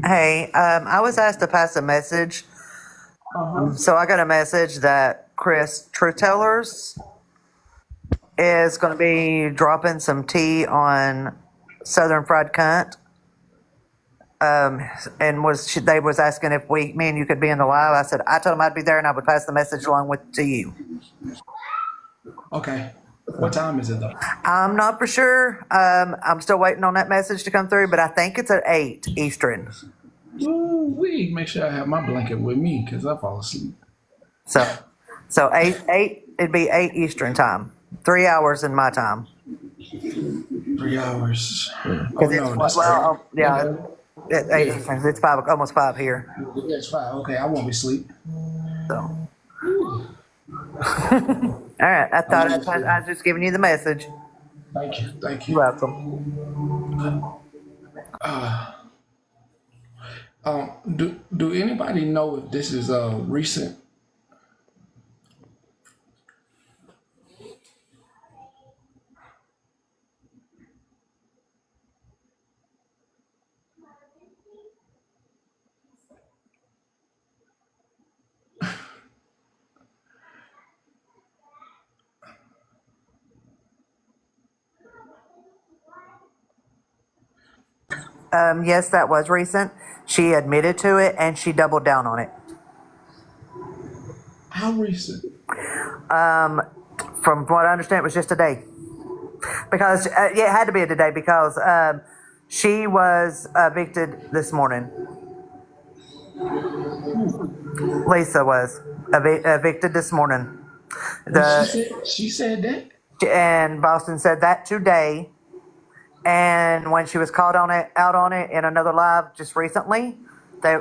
Hey, I was asked to pass a message. Uh-huh. So I got a message that Chris Truth Tellers is going to be dropping some tea on Southern Fried Cunt. And they was asking if me and you could be in the live. I said I told them I'd be there and I would pass the message along with to you. Okay. What time is it though? I'm not for sure. I'm still waiting on that message to come through, but I think it's at 8 Eastern. Ooh, we make sure I have my blanket with me because I fall asleep. So, so eight. It'd be 8 Eastern time. 3 hours in my time. 3 hours. Oh Because it's no, that's early. well, yeah, at eight Yeah, Eastern. It's five, almost five here. that's fine. Okay, I won't be asleep. So, all right. I I thought won't be asleep. I was just giving you the message. Thank you. Thank you. You're welcome. Do anybody know if this is recent? Yes, that was recent. She admitted to it and she doubled down on it. How recent? From what I understand, it was just a day because yeah, it had to be a day because she was evicted this morning. Lisa was evicted this morning. What she The said? She said that. and Boston said that today. And when she was called on it, out on it in another live just recently,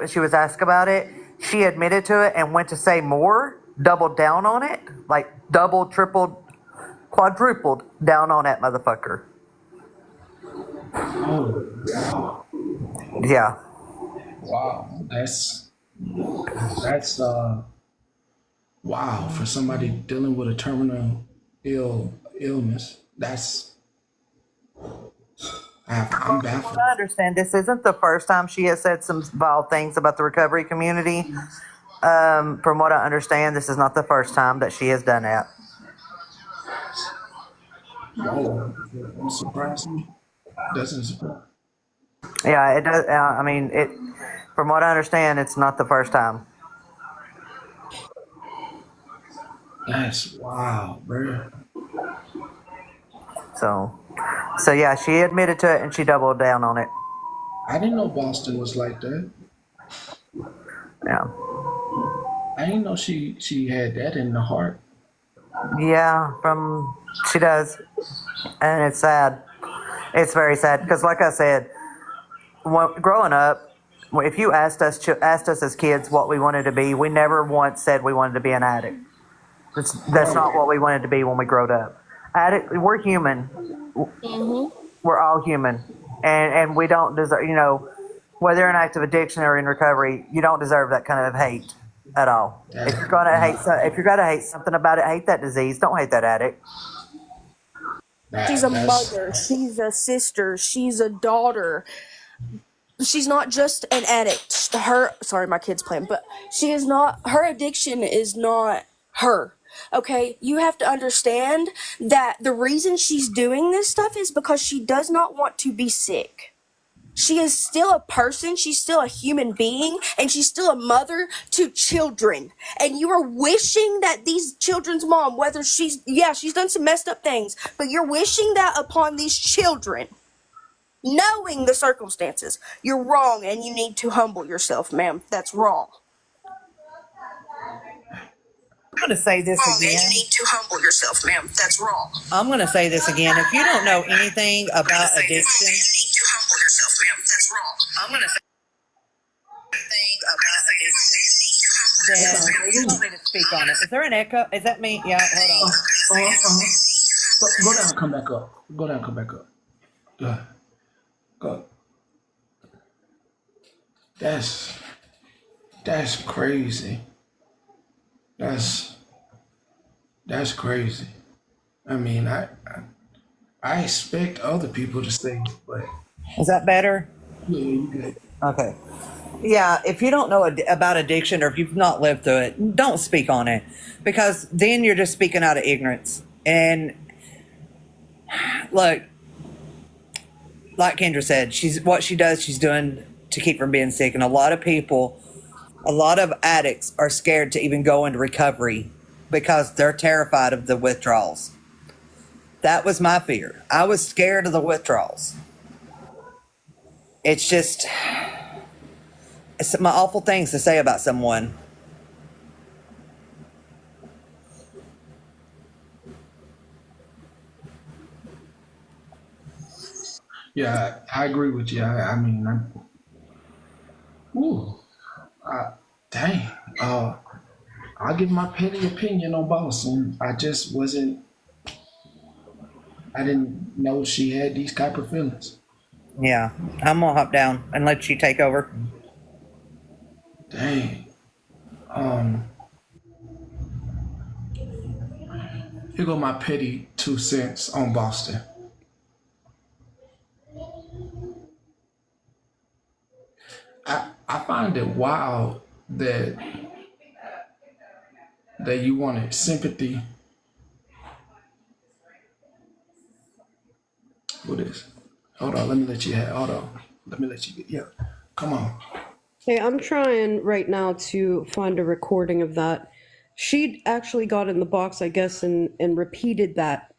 she was asked about it. She admitted to it and went to say more, doubled down on it, like double, tripled, quadrupled down on that motherfucker. Oh wow, Yeah, wow. That's wow for somebody dealing with a terminal illness. I'm what baffled. I understand, this isn't the first time she has said some vile things about the recovery community. From what I understand, this is not the first time that she has done that. Whoa, that surprised me. Doesn't surprise. Yeah, it does. I mean, it. From what I understand, it's not the first time. That's wow, bro. So, so yeah, she admitted to it and she doubled down on it. I didn't know Boston was like that. Yeah, I didn't know she had that in the heart. yeah. From she does, and it's sad. It's very sad because, like I said, growing up, if you asked us as kids what we wanted to be, we never once said we wanted to be an addict. That's Right. not what we wanted to be when we growed up. Addict, we're human. We're all human, and we don't deserve. Whether you're in active addiction or in recovery, you don't deserve that kind of hate at all. If That you're gonna hate, wow. if you're gonna hate something about it, hate that disease. Don't hate that addict. She's a That's mother, she's a sister, she's a daughter. She's not just an addict. Sorry, my kid's playing, but she is not, her addiction is not her. Okay, you have to understand that the reason she's doing this stuff is because she does not want to be sick. She is still a person, she's still a human being, and she's still a mother to children. And you are wishing that these children's mom, whether she's done some messed up things, but you're wishing that upon these children, knowing the circumstances. You're wrong, and you need to humble yourself, ma'am. That's wrong. I'm gonna say this Wrong, and you again. need to humble yourself, ma'am. That's wrong. I'm gonna say this again. If you don't know anything about Say this. addiction, You need to humble yourself, ma'am. That's wrong. I'm gonna say anything about that addiction, sounds then you crazy. want me to speak on it. Is there an echo? Is that me? Yeah. Hold on. Uh-huh. Go down, come back up. Go down, come back up. Go. Go. That's that's crazy. That's that's crazy. I mean, I expect other people to say, but Is that better? yeah, you good. Okay. Yeah, if you don't know about addiction or if you've not lived through it, don't speak on it because then you're just speaking out of ignorance. And look, like Kendra said, she's what she does, she's doing to keep from being sick. And a lot of people, a lot of addicts are scared to even go into recovery because they're terrified of the withdrawals. That was my fear. I was scared of the withdrawals. It's just it's my awful things to say about someone. Yeah, I agree with you. I mean, ooh, I, dang. I'll give my petty opinion on Boston. I just wasn't. I didn't know she had these type of feelings. Yeah, I'm gonna hop down and let you take over. Dang. Um, Here go my petty 2 cents on Boston. I find it wild that you wanted sympathy. What is? Hold on, let me let you have. Hold on, let me let you get. Yeah, come on. Hey, I'm trying right now to find a recording of that. She actually got in the box, I guess, and repeated that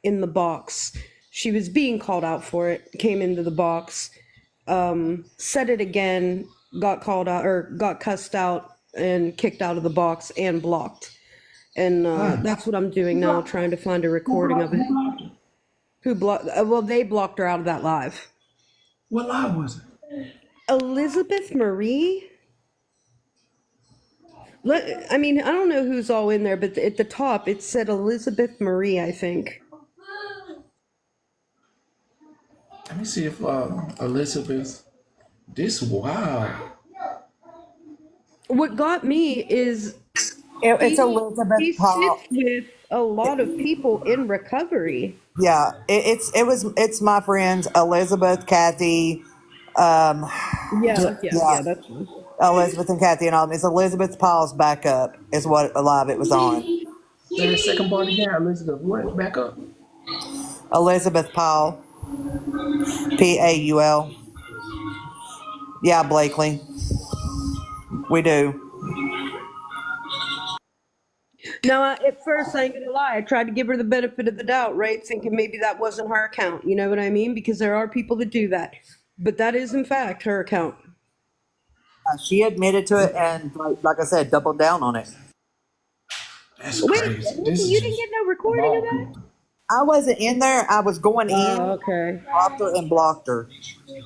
in the box. She was being called out for it, came into the box, said it again, got called out or got cussed out and kicked out of the box and blocked. And Dang. that's what I'm doing now, trying to find a Who recording blocked, of it. who blocked her? Who blocked? Well, they blocked her out of that live. What live was it? Elizabeth Marie? I mean, I don't know who's all in there, but at the top it said Elizabeth Marie, I think. Let me see if Elizabeth. This wow. What got me is It's she Elizabeth Paul. sits with a lot of people in recovery. Yeah, it's my friends Elizabeth, Kathy, Yeah, yeah, that's one. Elizabeth and Kathy and all. It's Elizabeth Paul's backup is what live it was on. Say the second part again, Elizabeth. What? Back up. Elizabeth Paul, Paul. Yeah, Blakely, we do. Now, at first, I ain't gonna lie, I tried to give her the benefit of the doubt, right? Thinking maybe that wasn't her account, you know what I mean? Because there are people that do that. But that is, in fact, her account. She admitted to it and, like I said, doubled down on it. That's Wait a crazy. second, This is you didn't get just no of recording of all that? people. I wasn't in there. I was going Oh, in, okay. dropped her and blocked her.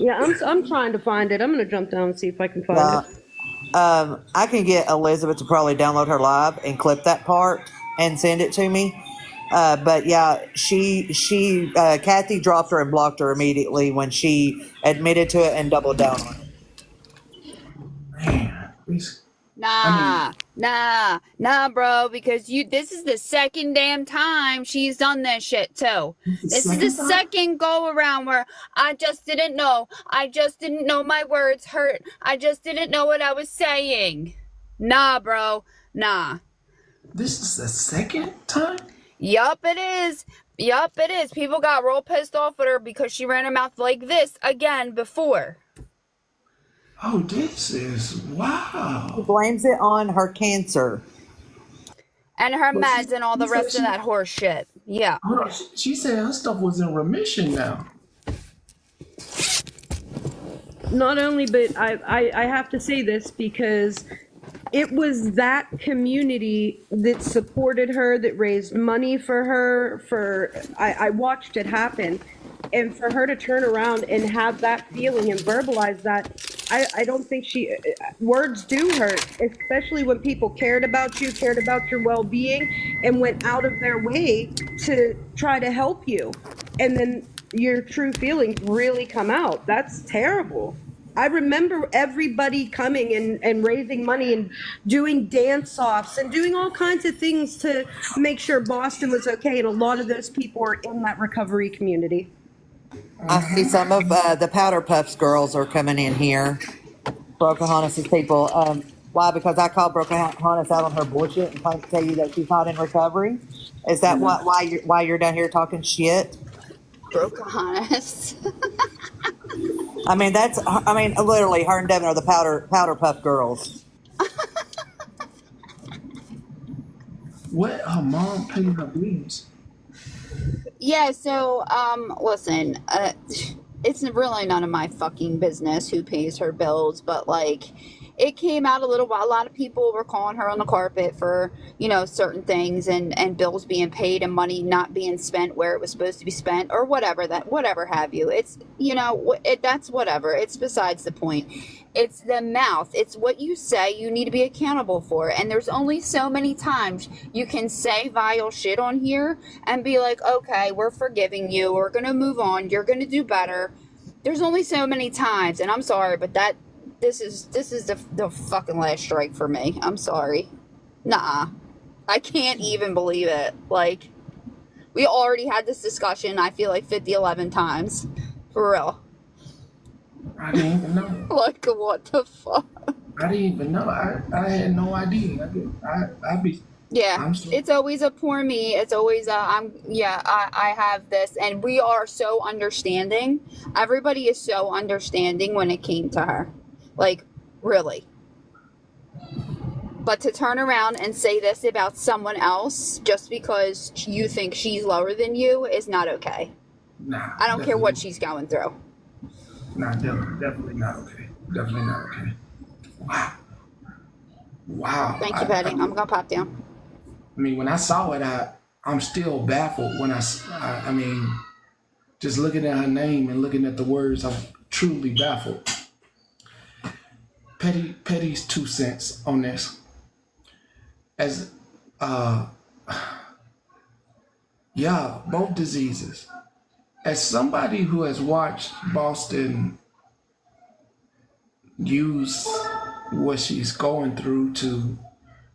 Yeah, I'm trying to find it. I'm gonna jump down and see if I can find Yeah. it. I can get Elizabeth to probably download her live and clip that part and send it to me. But yeah, Kathy dropped her and blocked her immediately when she admitted to it and doubled down on it. Man, I mean, Nah, bro, because this is the second damn time she's done this shit too. it's the This is the second time. second go around where I just didn't know. I just didn't know my words hurt. I just didn't know what I was saying. Nah, bro. Nah. This is the second time. Yup, it is. Yup, it is. People got real pissed off with her because she ran her mouth like this again before. Oh, this is She wow. blames it on her cancer. And her But meds and all she the said rest of that horse shit. Yeah. hold on. She said her stuff was in remission now. Not only, but I have to say this because it was that community that supported her, that raised money for her. I watched it happen, and for her to turn around and have that feeling and verbalize that, I don't think words do hurt, especially when people cared about you, cared about your well-being, and went out of their way to try to help you, and then your true feelings really come out. That's terrible. I remember everybody coming and raising money and doing dance offs and doing all kinds of things to make sure Boston was okay. And a lot of those people are in that recovery community. I see some of the Powder Puffs girls are coming in here. Pocahontas's people. Why? Because I called Pocahontas out on her bullshit and tried to tell you that she's not in recovery. Is that why you're down here talking shit? Pocahontas. I mean, literally, her and Devin are the powder puff girls. What? Her mom paying her bills? Yeah, so listen, it's really none of my fucking business who pays her bills, but like it came out a little while. A lot of people were calling her on the carpet for, certain things and bills being paid and money not being spent where it was supposed to be spent or whatever have you. It's, that's whatever. It's besides the point. It's the mouth. It's what you say you need to be accountable for. And there's only so many times you can say vile shit on here and be like, okay, we're forgiving you. We're going to move on. You're going to do better. There's only so many times. And I'm sorry, but this is the fucking last strike for me. I'm sorry. Nah. I can't even believe it. Like, we already had this discussion, I feel like 11 times. For real. I didn't even know. Like, what the fuck? I didn't even know. I had no idea. Yeah, it's always a poor me. It's always I have this, and we are so understanding. Everybody is so understanding when it came to her. Like, really. But to turn around and say this about someone else just because you think she's lower than you is not okay. Nah. I don't care what she's going through. Nah, definitely not okay. Definitely not okay. Wow. Thank you, Patty. I'm gonna pop down. I mean, when I saw it, I'm still baffled. I mean, just looking at her name and looking at the words, I'm truly baffled. Petty's 2 cents on this. As, yeah, both diseases. As somebody who has watched Boston use what she's going through to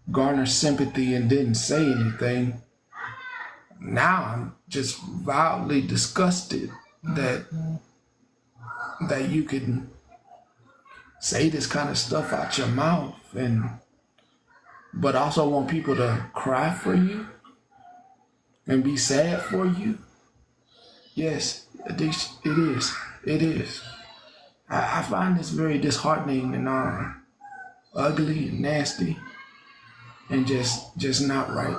garner sympathy and didn't say anything, now I'm just wildly disgusted that you can say this kind of stuff out your mouth but also want people to cry for you and be sad for you. Yes, it is. It is. I find this very disheartening and ugly and nasty and just not right.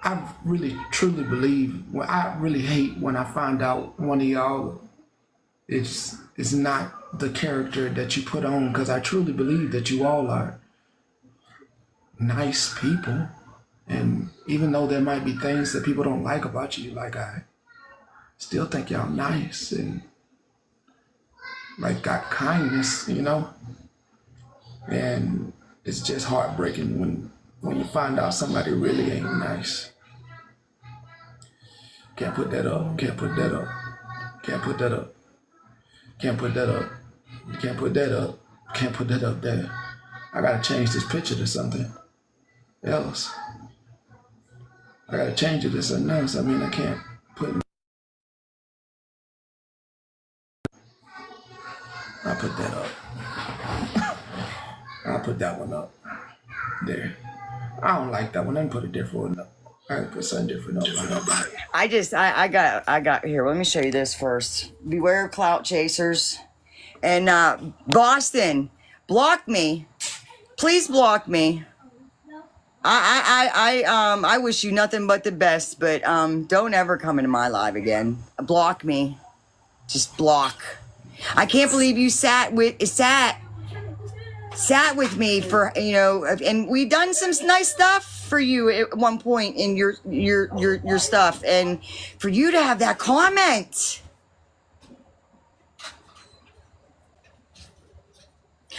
I really truly believe, I really hate when I find out one of y'all is not the character that you put on, because I truly believe that you all are nice people. And even though there might be things that people don't like about you, like, I still think y'all nice and like got kindness, and it's just heartbreaking when you find out somebody really ain't nice. Can't put that up. Can't put that up. Can't put that up. Can't put that up. Can't put that up. Can't put that up there. I gotta change this picture to something else. I gotta change it to something else. I mean, I can't put. I'll put that up. I'll put that one up. There. I don't like that one. Let me put a different one up. I gotta put something different up. I got here. Let me show you this first. Beware of clout chasers. And Boston, block me. Please block me. I wish you nothing but the best, but don't ever come into my live again. Block me. Just block. I can't believe you sat with me for, and we've done some nice stuff for you at one point in your stuff, and for you to have that comment.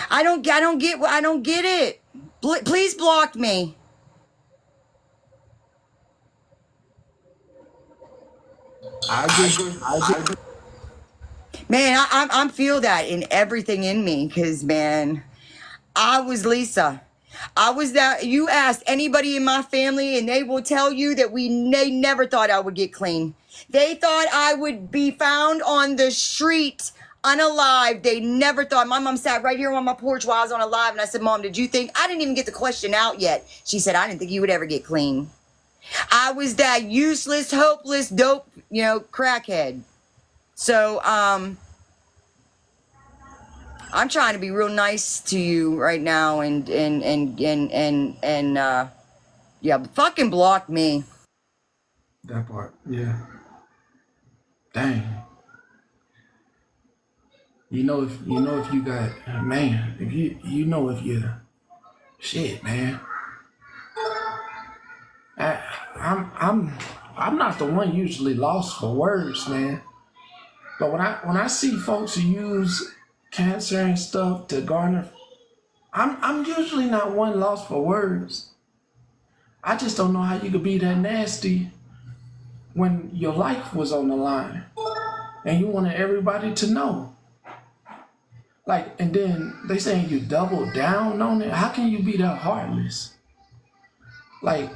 I don't get it. Please block me. I agree. Man, I feel that in everything in me, because, man, I was Lisa. I was that. You ask anybody in my family and they will tell you that they never thought I would get clean. They thought I would be found on the street unalive. They never thought. My mom sat right here on my porch while I was on a live, and I said, Mom, did you think? I didn't even get the question out yet. She said, I didn't think you would ever get clean. I was that useless, hopeless, dope, crackhead. So, I'm trying to be real nice to you right now, and yeah, fucking block me. That part, yeah. Dang. If you got, man, if you shit, man. I'm not the one usually lost for words, man. But when I see folks use cancer and stuff to garner, I'm usually not one lost for words. I just don't know how you could be that nasty when your life was on the line and you wanted everybody to know. Like, and then they saying you double down on it. How can you be that heartless? Like,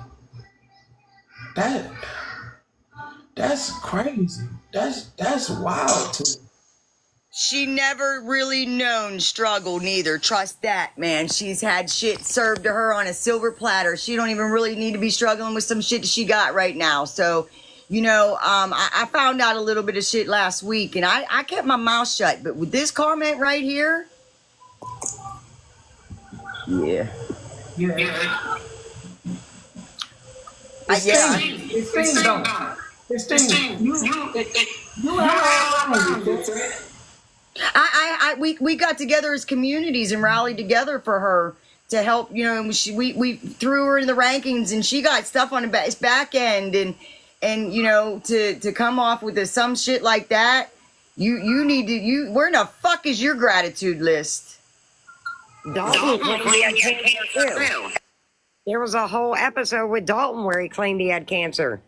that's crazy. That's wild to me. She never really known struggle neither. Trust that, man. She's had shit served to her on a silver platter. She don't even really need to be struggling with some shit that she got right now. So, I found out a little bit of shit last week, and I kept my mouth shut. But with this comment right here, yeah. We got together as communities and rallied together for her to help, and we threw her in the rankings, and she got stuff on the back end, and to come off with some shit like that, you need to, where in the fuck is your gratitude list? Dalton claimed he had cancer too. There was a whole episode with Dalton where he claimed he had cancer.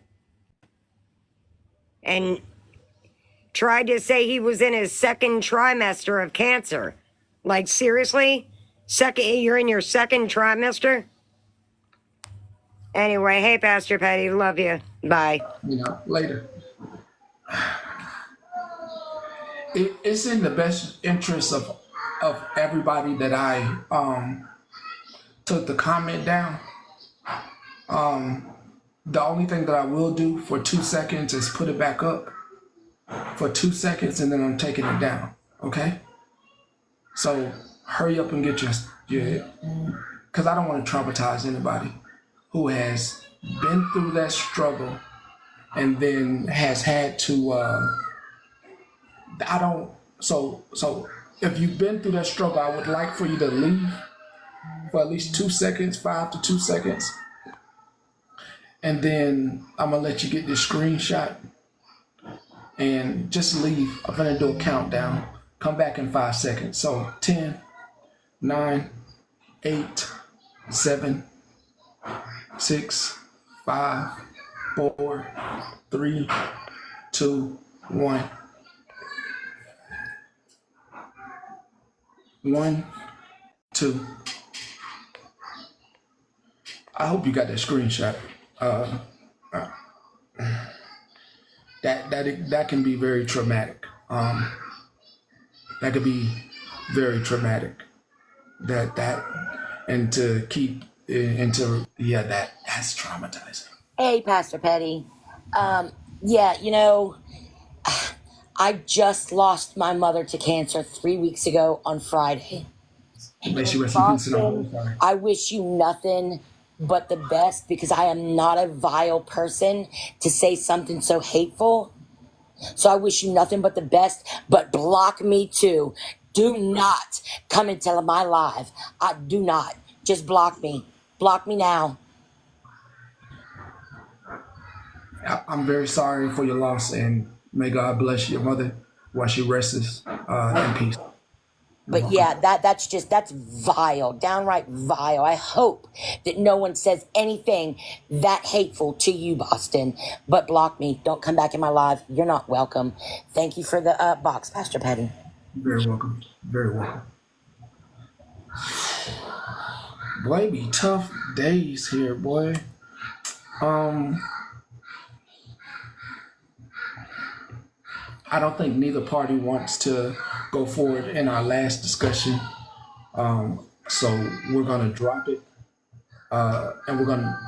And tried to say he was in his second trimester of cancer. Like, seriously? You're in your second trimester? Anyway, hey, Pastor Petty, love you. Bye. Later. It's in the best interest of everybody that I took the comment down. The only thing that I will do for 2 seconds is put it back up for 2 seconds, and then I'm taking it down. Okay? So hurry up and get your because I don't want to traumatize anybody who has been through that struggle and then has had to so if you've been through that struggle, I would like for you to leave for at least 2 seconds, 5 to 2 seconds. And then I'm gonna let you get this screenshot and just leave. I'm gonna do a countdown. Come back in 5 seconds. So 10, 9, 8, 7, 6, 5, 4, 3, 2, 1. 1, 2. I hope you got that screenshot. That can be very traumatic. That could be very traumatic. And to keep that's traumatizing. Hey, Pastor Petty. I just lost my mother to cancer 3 weeks ago on Friday. May she rest in peace and I'm sorry. I wish you nothing but the best, because I am not a vile person to say something so hateful. So I wish you nothing but the best, but block me too. Do not come and tell my live. I do not. Just block me. Block me now. I'm very sorry for your loss, and may God bless your mother while she rests in peace. But yeah, that's vile, downright vile. I hope that no one says anything that hateful to you, Boston. But block me. Don't come back in my live. You're not welcome. Thank you for the box, Pastor Petty. Very welcome. Very welcome. Boy, be tough days here, boy. I don't think neither party wants to go forward in our last discussion. So we're gonna drop it, and we're gonna.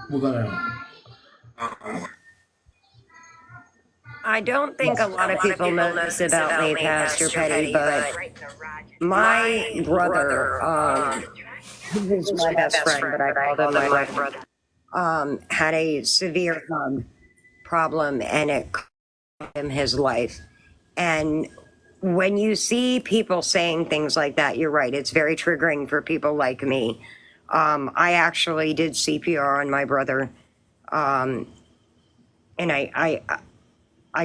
I don't think a lot of people know this about me, Pastor Petty, but my brother, who's my best friend, but I called him my brother, had a severe problem, and it cost him his life. And when you see people saying things like that, you're right. It's very triggering for people like me. I actually did CPR on my brother, and I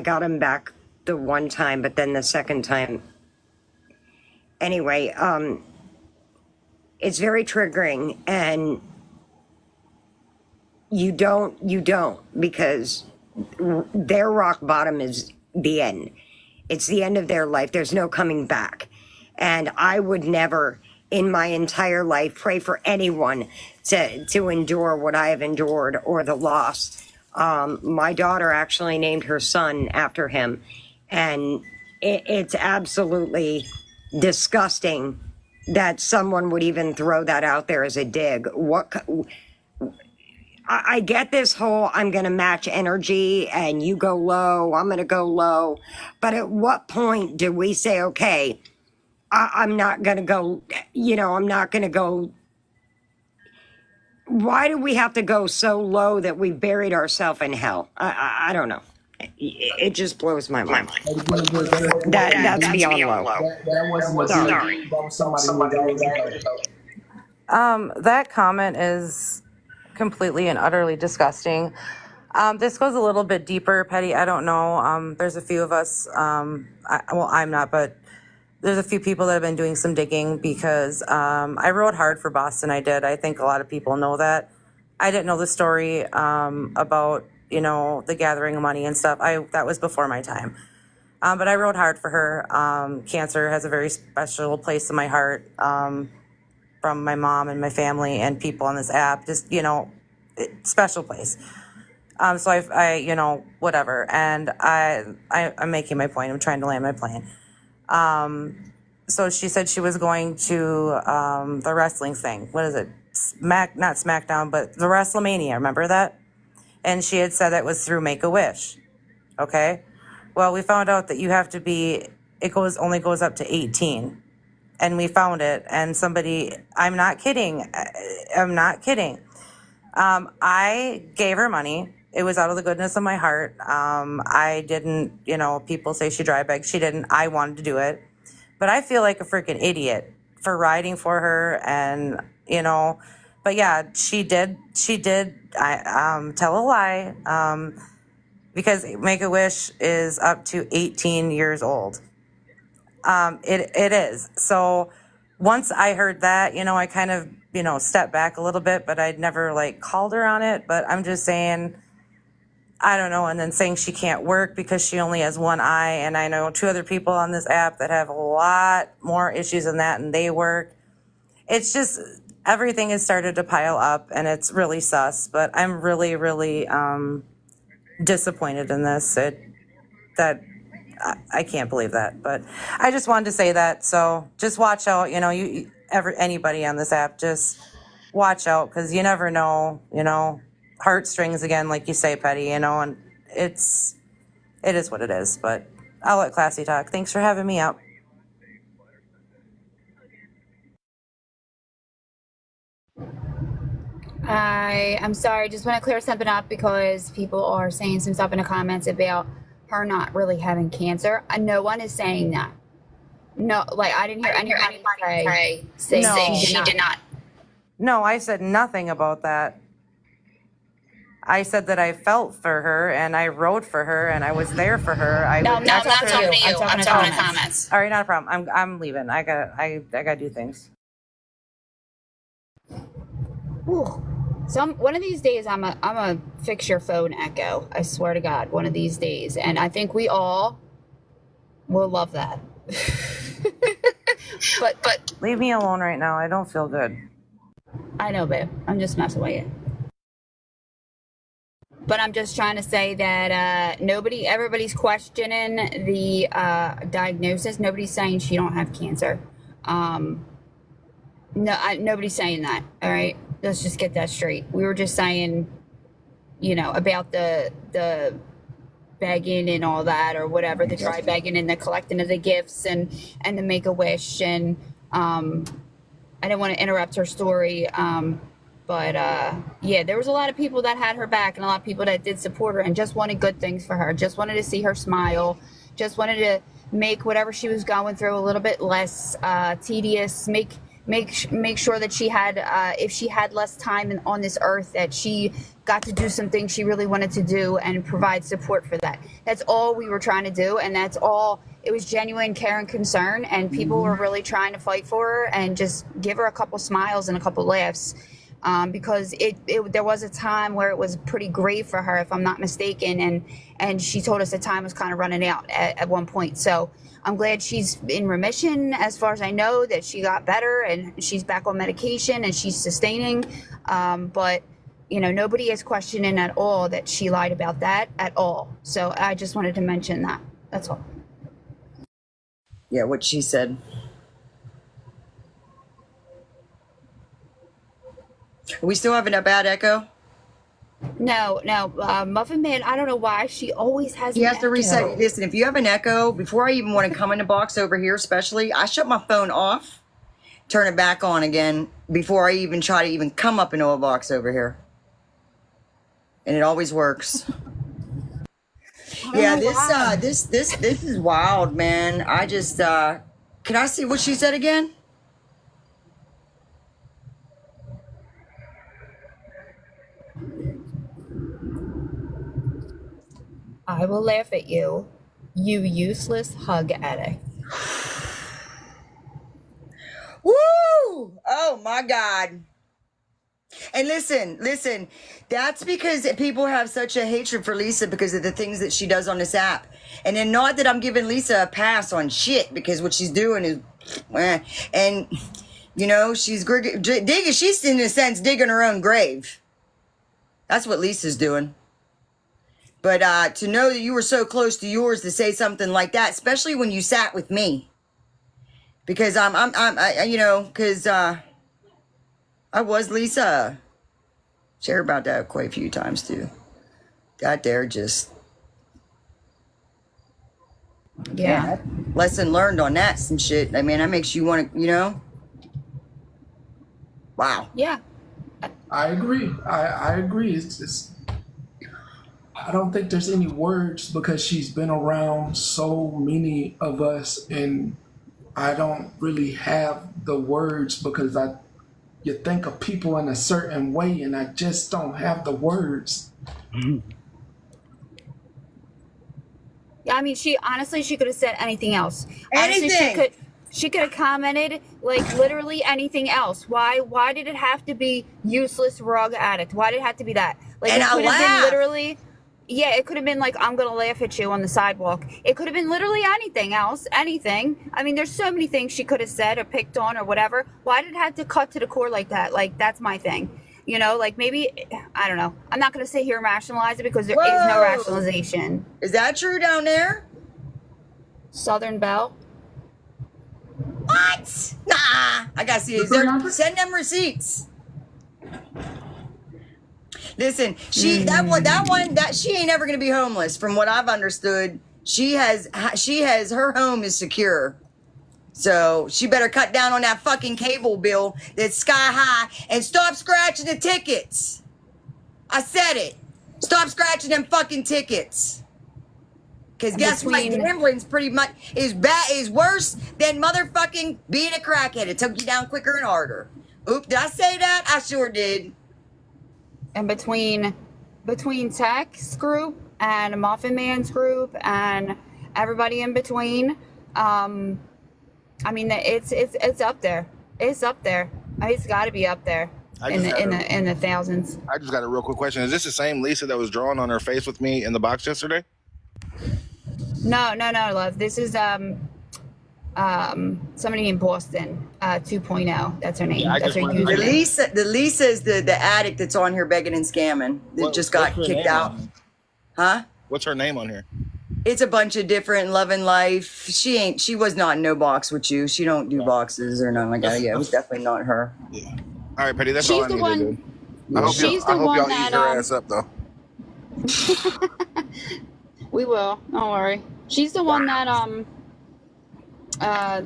got him back the one time, but then the second time. Anyway, it's very triggering, and you don't, because their rock bottom is the end. It's the end of their life. There's no coming back. And I would never in my entire life pray for anyone to endure what I have endured or the loss. My daughter actually named her son after him. And it's absolutely disgusting that someone would even throw that out there as a dig. I get this whole I'm going to match energy and you go low, I'm going to go low. But at what point do we say, okay, I'm not going to go, I'm not going to go. Why do we have to go so low that we buried ourselves in hell? I don't know. It just blows my mind. That's beyond low. That wasn't Sorry. that was somebody who That comment is completely and utterly disgusting. This goes a little bit deeper, Petty. I don't know. There's a few of us. I'm not, but there's a few people that have been doing some digging because I rode hard for Boston. I did. I think a lot of people know that. I didn't know the story about the gathering of money and stuff. That was before my time. But I rode hard for her. Cancer has a very special place in my heart. From my mom and my family and people on this app, just, special place. So I whatever. And I'm making my point. I'm trying to land my plane. So she said she was going to the wrestling thing. What is it? Not SmackDown, but the WrestleMania. Remember that? And she had said that was through Make-A-Wish. Okay. Well, we found out that you have to be, only goes up to 18. And we found it, and I'm not kidding. I gave her money. It was out of the goodness of my heart. I didn't, people say she dry bagged. She didn't. I wanted to do it. But I feel like a freaking idiot for riding for her and, but yeah, she did. I tell a lie because Make-A-Wish is up to 18 years old. It is. So once I heard that, I kind of, stepped back a little bit, but I'd never called her on it. But I'm just saying, I don't know. And then saying she can't work because she only has one eye. And I know 2 other people on this app that have a lot more issues than that, and they work. It's just, everything has started to pile up, and it's really sus. But I'm really, really disappointed in this. I can't believe that, but I just wanted to say that. So just watch out, anybody on this app, just watch out, because you never know, heartstrings again, like you say, Petty, and it is what it is. But I'll let Classy talk. Thanks for having me up. I'm sorry, just want to clear something up because people are saying some stuff in the comments about her not really having cancer. No one is saying that. No, I didn't hear anybody say she did not. No, I said nothing about that. I said that I felt for her and I rode for her and I was there for her. No, I'm not talking to you. I'm talking to comments. All right, not a problem. I'm leaving. I got to do things. Whew. One of these days, I'm a fix your phone echo. I swear to God, one of these days, and I think we all will love that. but Leave me alone right now. I don't feel good. I know, babe. I'm just messing with you. But I'm just trying to say that everybody's questioning the diagnosis. Nobody's saying she don't have cancer. Nobody's saying that. All right, let's just get that straight. We were just saying, about the begging and all that, or whatever, the dry begging and the collecting of the gifts and the Make-A-Wish. And I didn't want to interrupt her story. But yeah, there was a lot of people that had her back and a lot of people that did support her and just wanted good things for her. Just wanted to see her smile. Just wanted to make whatever she was going through a little bit less tedious. Make sure that she had, if she had less time on this earth, that she got to do some things she really wanted to do and provide support for that. That's all we were trying to do, and that's all. It was genuine care and concern, and people were really trying to fight for her and just give her a couple smiles and a couple laughs. Because there was a time where it was pretty grave for her, if I'm not mistaken, and she told us the time was kind of running out at one point. So I'm glad she's in remission, as far as I know, that she got better and she's back on medication and she's sustaining. But nobody is questioning at all that she lied about that at all. So I just wanted to mention that. That's all. Yeah, what she said. Are we still having a bad echo? No, Muffin Man, I don't know why she always has. You have to reset. Listen, if you have an echo, before I even want to come in the box over here, especially, I shut my phone off, turn it back on again before I even try to even come up into a box over here. And it always works. Yeah, this is wild, man. I just can I see what she said again? I will laugh at you, you useless hug addict. Woo! Oh my God. And listen, that's because people have such a hatred for Lisa because of the things that she does on this app. And then not that I'm giving Lisa a pass on shit, because what she's doing is, and she's digging, she's in a sense digging her own grave. That's what Lisa's doing. But to know that you were so close to yours to say something like that, especially when you sat with me, because because I was Lisa. Share about that quite a few times too. Got there, just Yeah. lesson learned on that, some shit. I mean, that makes you want to, wow. Yeah. I agree. I agree. It's I don't think there's any words because she's been around so many of us, and I don't really have the words because you think of people in a certain way, and I just don't have the words. Yeah, I mean, she could have said anything else. Honestly, Anything. she could have commented like literally anything else. Why did it have to be useless rug addict? Why did it have to be that? Like, And it I could have been laughed. literally. Yeah, it could have been like, I'm gonna laugh at you on the sidewalk. It could have been literally anything else, anything. I mean, there's so many things she could have said or picked on or whatever. Why did it have to cut to the core like that? Like, that's my thing. Like maybe, I don't know. I'm not gonna sit here and rationalize it because there is no Whoa. rationalization. Is that true down there? Southern Belle. What? Nah, I gotta see. Send them receipts. Listen, she ain't ever gonna be homeless. From what I've understood, she has her home is secure. So she better cut down on that fucking cable bill that's sky high and stop scratching the tickets. I said it. Stop scratching them fucking tickets. Cause guess what? Gambling's pretty much is worse than motherfucking being a crackhead. It took you down quicker and harder. Oop, did I say that? I sure did. And between Tech's group and Muffin Man's group and everybody in between, I mean, it's up there. It's up there. I mean, it's got to be up there in the thousands. I just got a real quick question. Is this the same Lisa that was drawn on her face with me in the box yesterday? No, love. This is somebody in Boston, 2.0. That's her name. Yeah, I That's just her went to username. The Lisa is the addict that's on here begging and scamming that just got what's her kicked name out. on here? Huh? What's her name on here? It's a bunch of different loving life. She was not in no box with you. She don't do boxes or nothing like that. Yeah, it was definitely not her. Yeah. All right, Petty. That's all She's I the needed, one. dude. I hope She's the y'all one eat that her ass up though. we will. Don't worry. She's the one that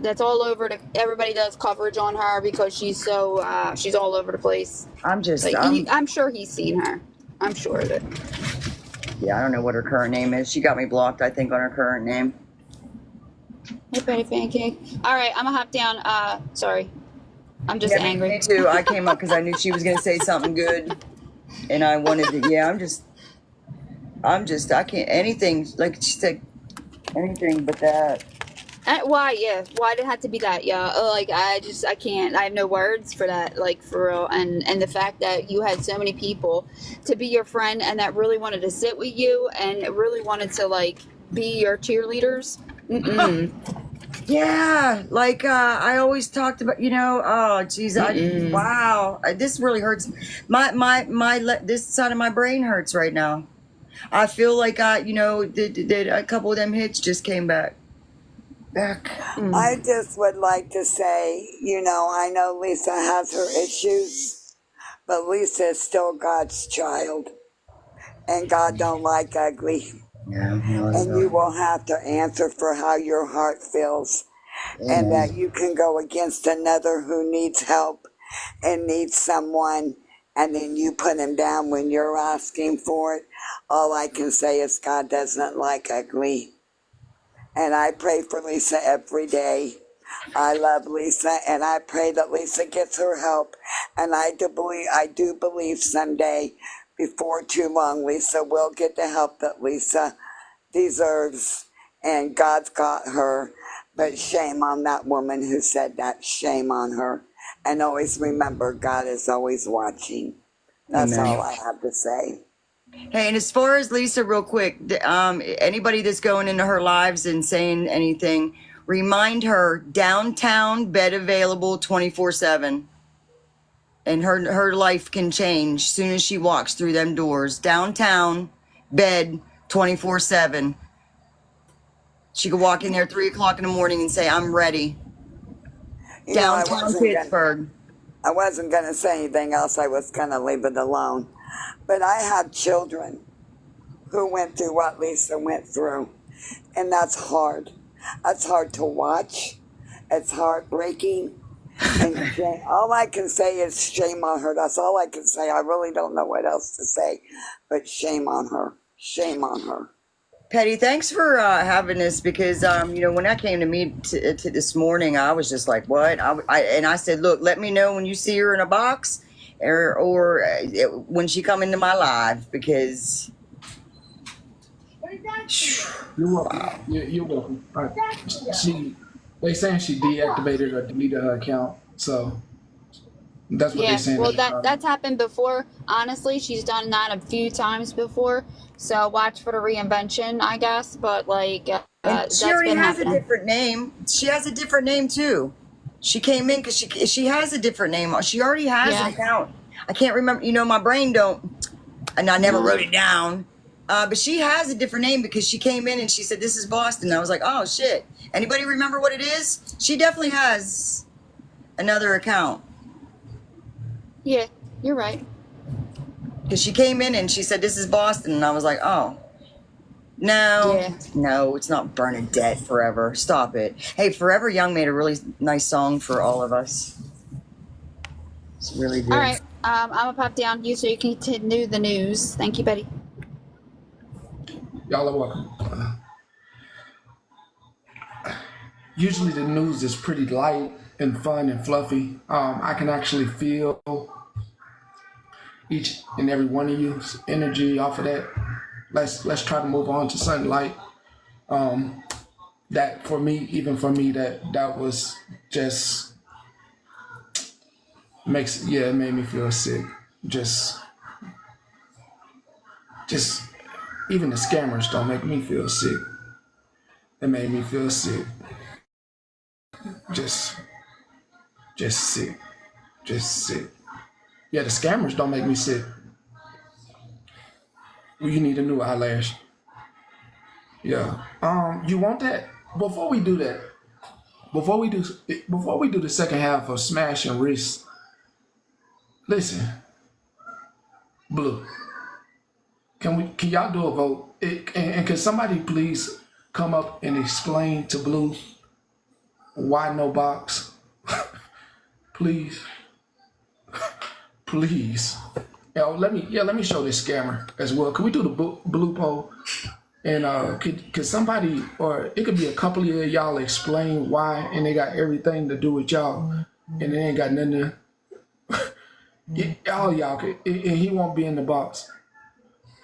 that's all over everybody does coverage on her because she's so she's all over the place. I'm sure he's seen her. I'm sure of it. Yeah, I don't know what her current name is. She got me blocked, I think, on her current name. Hey, Betty Pancake. All right, I'm gonna hop down. Sorry, I'm just angry. Me too. I came up because I knew she was gonna say something good, and I wanted to. Yeah, I can't anything like she said, anything but that. Why? Yeah. Why did it have to be that? Yeah. Like I can't. I have no words for that. Like for real. And the fact that you had so many people to be your friend and that really wanted to sit with you and really wanted to like be your cheerleaders. Yeah, like I always talked about, oh geez, wow, this really hurts. This side of my brain hurts right now. I feel like a couple of them hits just came back. I just would like to say, I know Lisa has her issues, but Lisa is still God's child, and God don't like ugly. Yeah, And you will have to answer for how your heart feels, and that you can go against another who needs help and needs someone, and then you put him down when you're asking for it. All I can say is God doesn't like ugly. And I pray for Lisa every day. I love Lisa, and I pray that Lisa gets her help. And I do believe someday, before too long, Lisa will get the help that Lisa deserves. And God's got her. But shame on that woman who said that. Shame on her. And always remember, God is always watching. That's all I have to say. Hey, and as far as Lisa, real quick, anybody that's going into her lives and saying anything, remind her downtown bed available 24/7, and her life can change as soon as she walks through them doors. Downtown bed 24/7. She could walk in there 3 o'clock in the morning and say, "I'm ready." Downtown Pittsburgh. I wasn't going to say anything else. I was going to leave it alone. But I have children who went through what Lisa went through. And that's hard. That's hard to watch. It's heartbreaking. And all I can say is shame on her. That's all I can say. I really don't know what else to say. But shame on her. Shame on her. Petty, thanks for having this because, when I came to meet to this morning, I was just like, what? I said, look, let me know when you see her in a box or when she come into my live because... You're welcome. You're welcome. They saying she deactivated or deleted her account, so that's what they're saying. Well, that's happened before. Honestly, she's done that a few times before. So watch for the reinvention, I guess. But and she already has a different name. She has a different name too. She came in because she has a different name. She already has an account. I can't remember. My brain don't, and I never wrote it down. But she has a different name because she came in and she said, "This is Boston." I was like, "Oh shit!" Anybody remember what it is? She definitely has another account. Yeah, you're right. Because she came in and she said, "This is Boston," and I was like, "Oh, no, it's not Bernadette Forever. Stop it." Hey, Forever Young made a really nice song for all of us. It's really good. All right, I'm gonna pop down you so you can continue the news. Thank you, Betty. Y'all are welcome. Usually the news is pretty light and fun and fluffy. I can actually feel each and every one of you's energy off of that. Let's try to move on to something light. That for me, even for me, that was just it made me feel sick. Just even the scammers don't make me feel sick. It made me feel sick. Just sit. Just sit. Yeah, the scammers don't make me sit. Well, you need a new eyelash. Yeah. You want that? Before we do that, before we do the second half of Smash and Wrist, listen, Blue. Can y'all do a vote? And can somebody please come up and explain to Blue why no box? Please. Please. Let me show this scammer as well. Can we do the blue poll? And could somebody, or it could be a couple of y'all, explain why, and they got everything to do with y'all, and they ain't got nothing to. All y'all could, and he won't be in the box.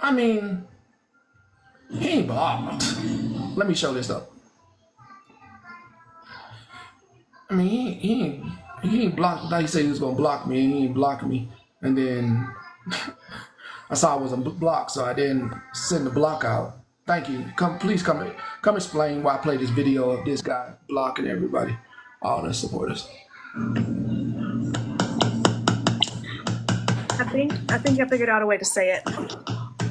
I mean, he ain't blocked. Let me show this up. I mean, he ain't blocked. Like he said he was gonna block me, and he ain't blocked me. And then I saw I wasn't blocked, so I didn't send the block out. Thank you. Please come explain why I played this video of this guy blocking everybody, all the supporters. I think I figured out a way to say it.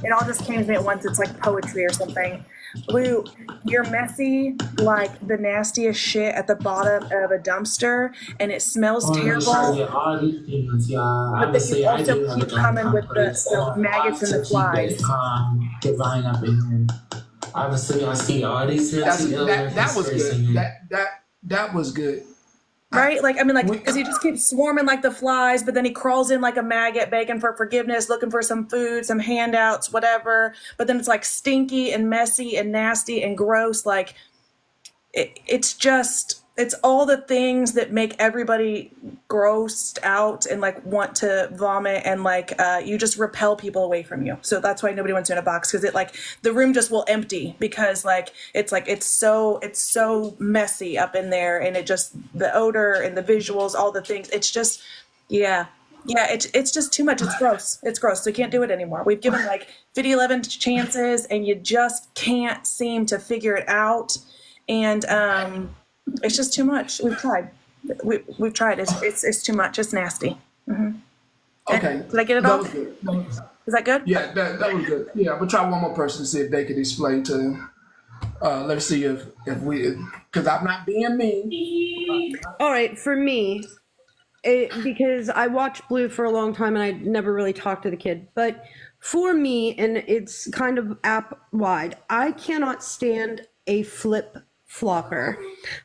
It all just came to me at once. It's like poetry or something. Blue, you're messy like the nastiest shit at the bottom of a dumpster, and it smells terrible. But then you also keep coming with the maggots and the flies. Obviously, I see all these that was good. That was good. Right? Like, I mean, like, because he just keeps swarming like the flies, but then he crawls in like a maggot, begging for forgiveness, looking for some food, some handouts, whatever. But then it's like stinky and messy and nasty and gross. Like, it's all the things that make everybody grossed out and like want to vomit, and like you just repel people away from you. So that's why nobody wants you in a box, because it like the room just will empty, because it's so messy up in there, and it just, the odor and the visuals, all the things, it's just it's just too much. It's gross. So you can't do it anymore. We've given like 11 chances, and you just can't seem to figure it out. And it's just too much. We've tried. We've tried. It's too much. It's nasty. Mm-hmm. Okay. Did I get it all? Is that good? Yeah, that was good. Yeah, we'll try one more person to see if they could explain to him. Let's see if we, because I'm not being mean. All right, for me, because I watched Blue for a long time and I never really talked to the kid, but for me, and it's kind of app wide, I cannot stand a flip flopper.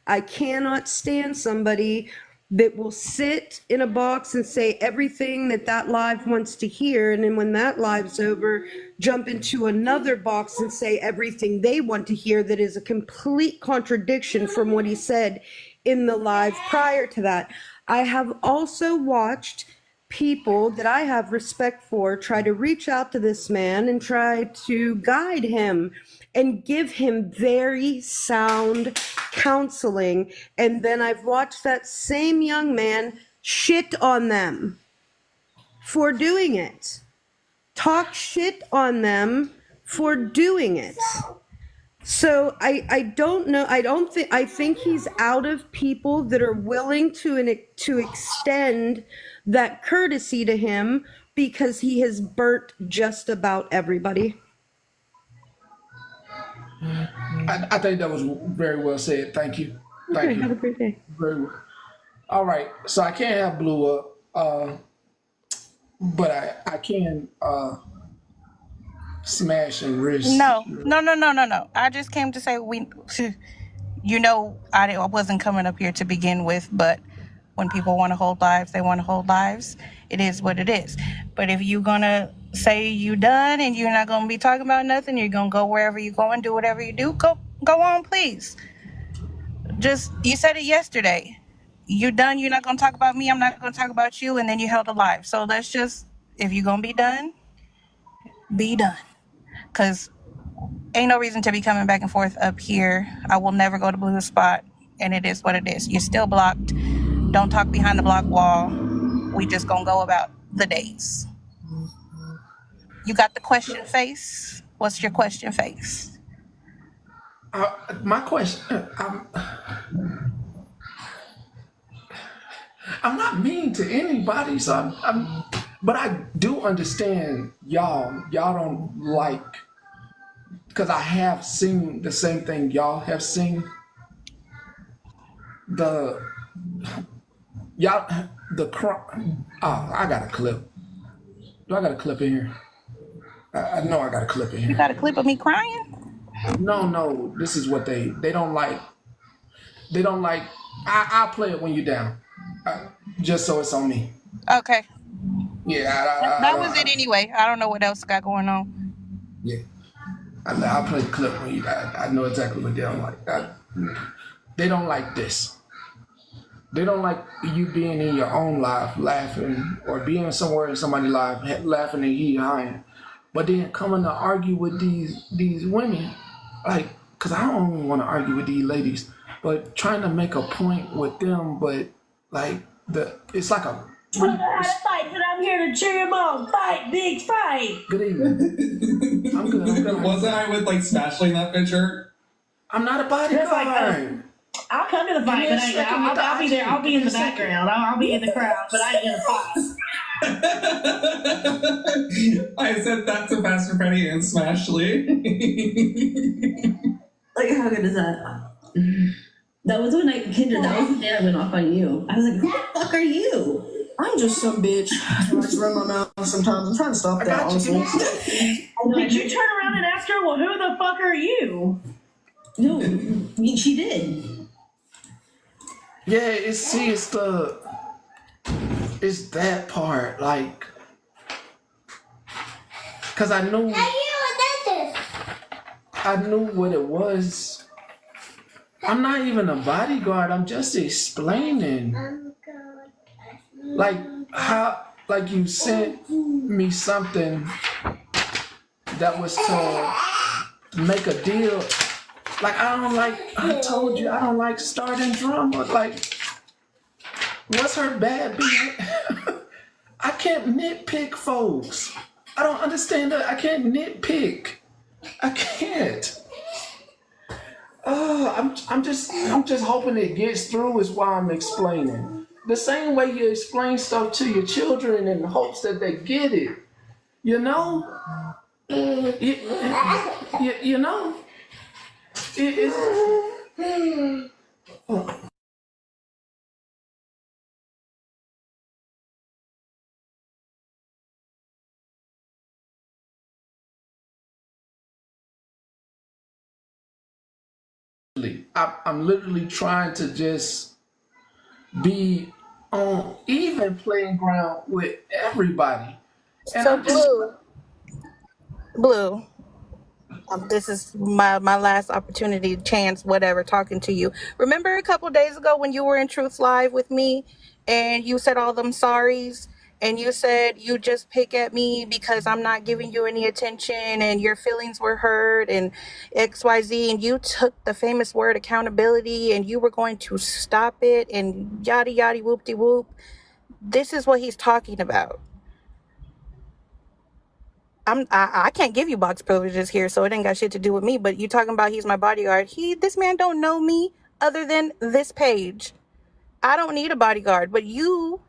I cannot stand somebody that will sit in a box and say everything that live wants to hear, and then when that live's over, jump into another box and say everything they want to hear that is a complete contradiction from what he said in the live prior to that. I have also watched people that I have respect for try to reach out to this man and try to guide him and give him very sound counseling. And then I've watched that same young man shit on them for doing it. Talk shit on them for doing it. So I don't know. I think he's out of people that are willing to extend that courtesy to him, because he has burnt just about everybody. I think that was very well said. Thank you. Thank you. Have a great day. Very well. All right. So I can't have Blue up, but I can Smash and Wrist. No. I just came to say I wasn't coming up here to begin with, but when people want to hold lives, they want to hold lives. It is what it is. But if you're going to say you done and you're not going to be talking about nothing, you're going to go wherever you go and do whatever you do, go on, please. Just, you said it yesterday. You done, you're not going to talk about me, I'm not going to talk about you, and then you held a live. So let's just, if you're going to be done, be done. Because ain't no reason to be coming back and forth up here. I will never go to Blue's spot, and it is what it is. You're still blocked. Don't talk behind the block wall. We just gonna go about the days. You got the question face? What's your question face? My question, I'm not mean to anybody, so but I do understand y'all. Y'all don't like, because I have seen the same thing y'all have seen. The y'all the oh, I got a clip. Do I got a clip in here? I know I got a clip in You got here. a clip of me crying? No. This is what they don't like. They don't like. I'll play it when you're down, just so it's on me. Okay. Yeah, That was it anyway. I don't know what else got going on. yeah. I'll play the clip when you. I know exactly what they don't like. They don't like this. They don't like you being in your own life laughing, or being somewhere in somebody's life laughing and hee-hawing, but then coming to argue with these women, like, cause I don't want to argue with these ladies, but trying to make a point with them, but like it's like a. I don't know how to fight, but I'm here to cheer him on. Fight, big fight. Good evening. I'm good. Wasn't I with like Smashling that picture? I'm not a bodyguard. I'll come to the fight, but I'll be there. I'll be in the background. I'll be in the crowd, but I ain't gonna fight. I said that to Pastor Penny and Smashly. Like, how good is that? That was when Kendra, that was the day I went off on you. I was like, who the fuck are you? I'm just some bitch. I just run my mouth sometimes. I'm trying to stop that, honestly. Did you turn around and ask her, well, who the fuck are you? No, she did. Yeah, it's that part, like, cause I knew what it was. I'm not even a bodyguard. I'm just explaining, like how, like you sent me something that was to make a deal. Like, I told you, I don't like starting drama. Like, what's her bad behavior? I can't nitpick folks. I don't understand that. I can't nitpick. I can't. I'm just hoping it gets through is why I'm explaining. The same way you explain stuff to your children in hopes that they get it. You know? You know? I'm literally trying to just be on even playing ground with everybody. And So I'm just Blue, this is my last opportunity, chance, whatever, talking to you. Remember a couple days ago when you were in Truth Live with me and you said all them sorries and you said you just pick at me because I'm not giving you any attention and your feelings were hurt and XYZ, and you took the famous word accountability and you were going to stop it and yada yada whoop de whoop. This is what he's talking about. I can't give you box privileges here, so it ain't got shit to do with me. But you talking about he's my bodyguard. This man don't know me other than this page. I don't need a bodyguard, but you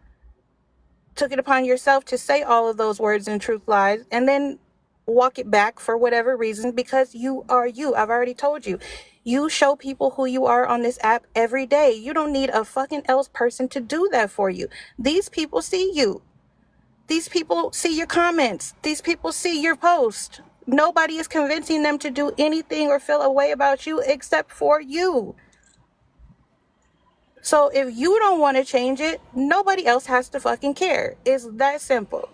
took it upon yourself to say all of those words in Truth Lies and then walk it back for whatever reason, because you are you. I've already told you. You show people who you are on this app every day. You don't need a fucking else person to do that for you. These people see you. These people see your comments. These people see your post. Nobody is convincing them to do anything or feel a way about you except for you. So if you don't want to change it, nobody else has to fucking care. It's that simple.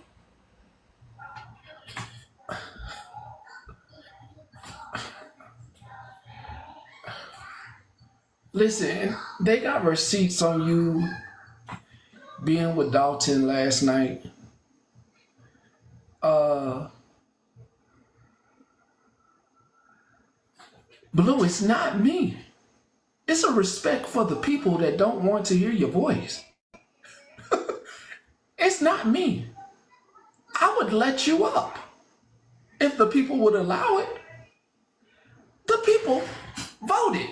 listen. They got receipts on you being with Dalton last night. Blue, it's not me. It's a respect for the people that don't want to hear your voice. It's not me. I would let you up if the people would allow it. The people voted.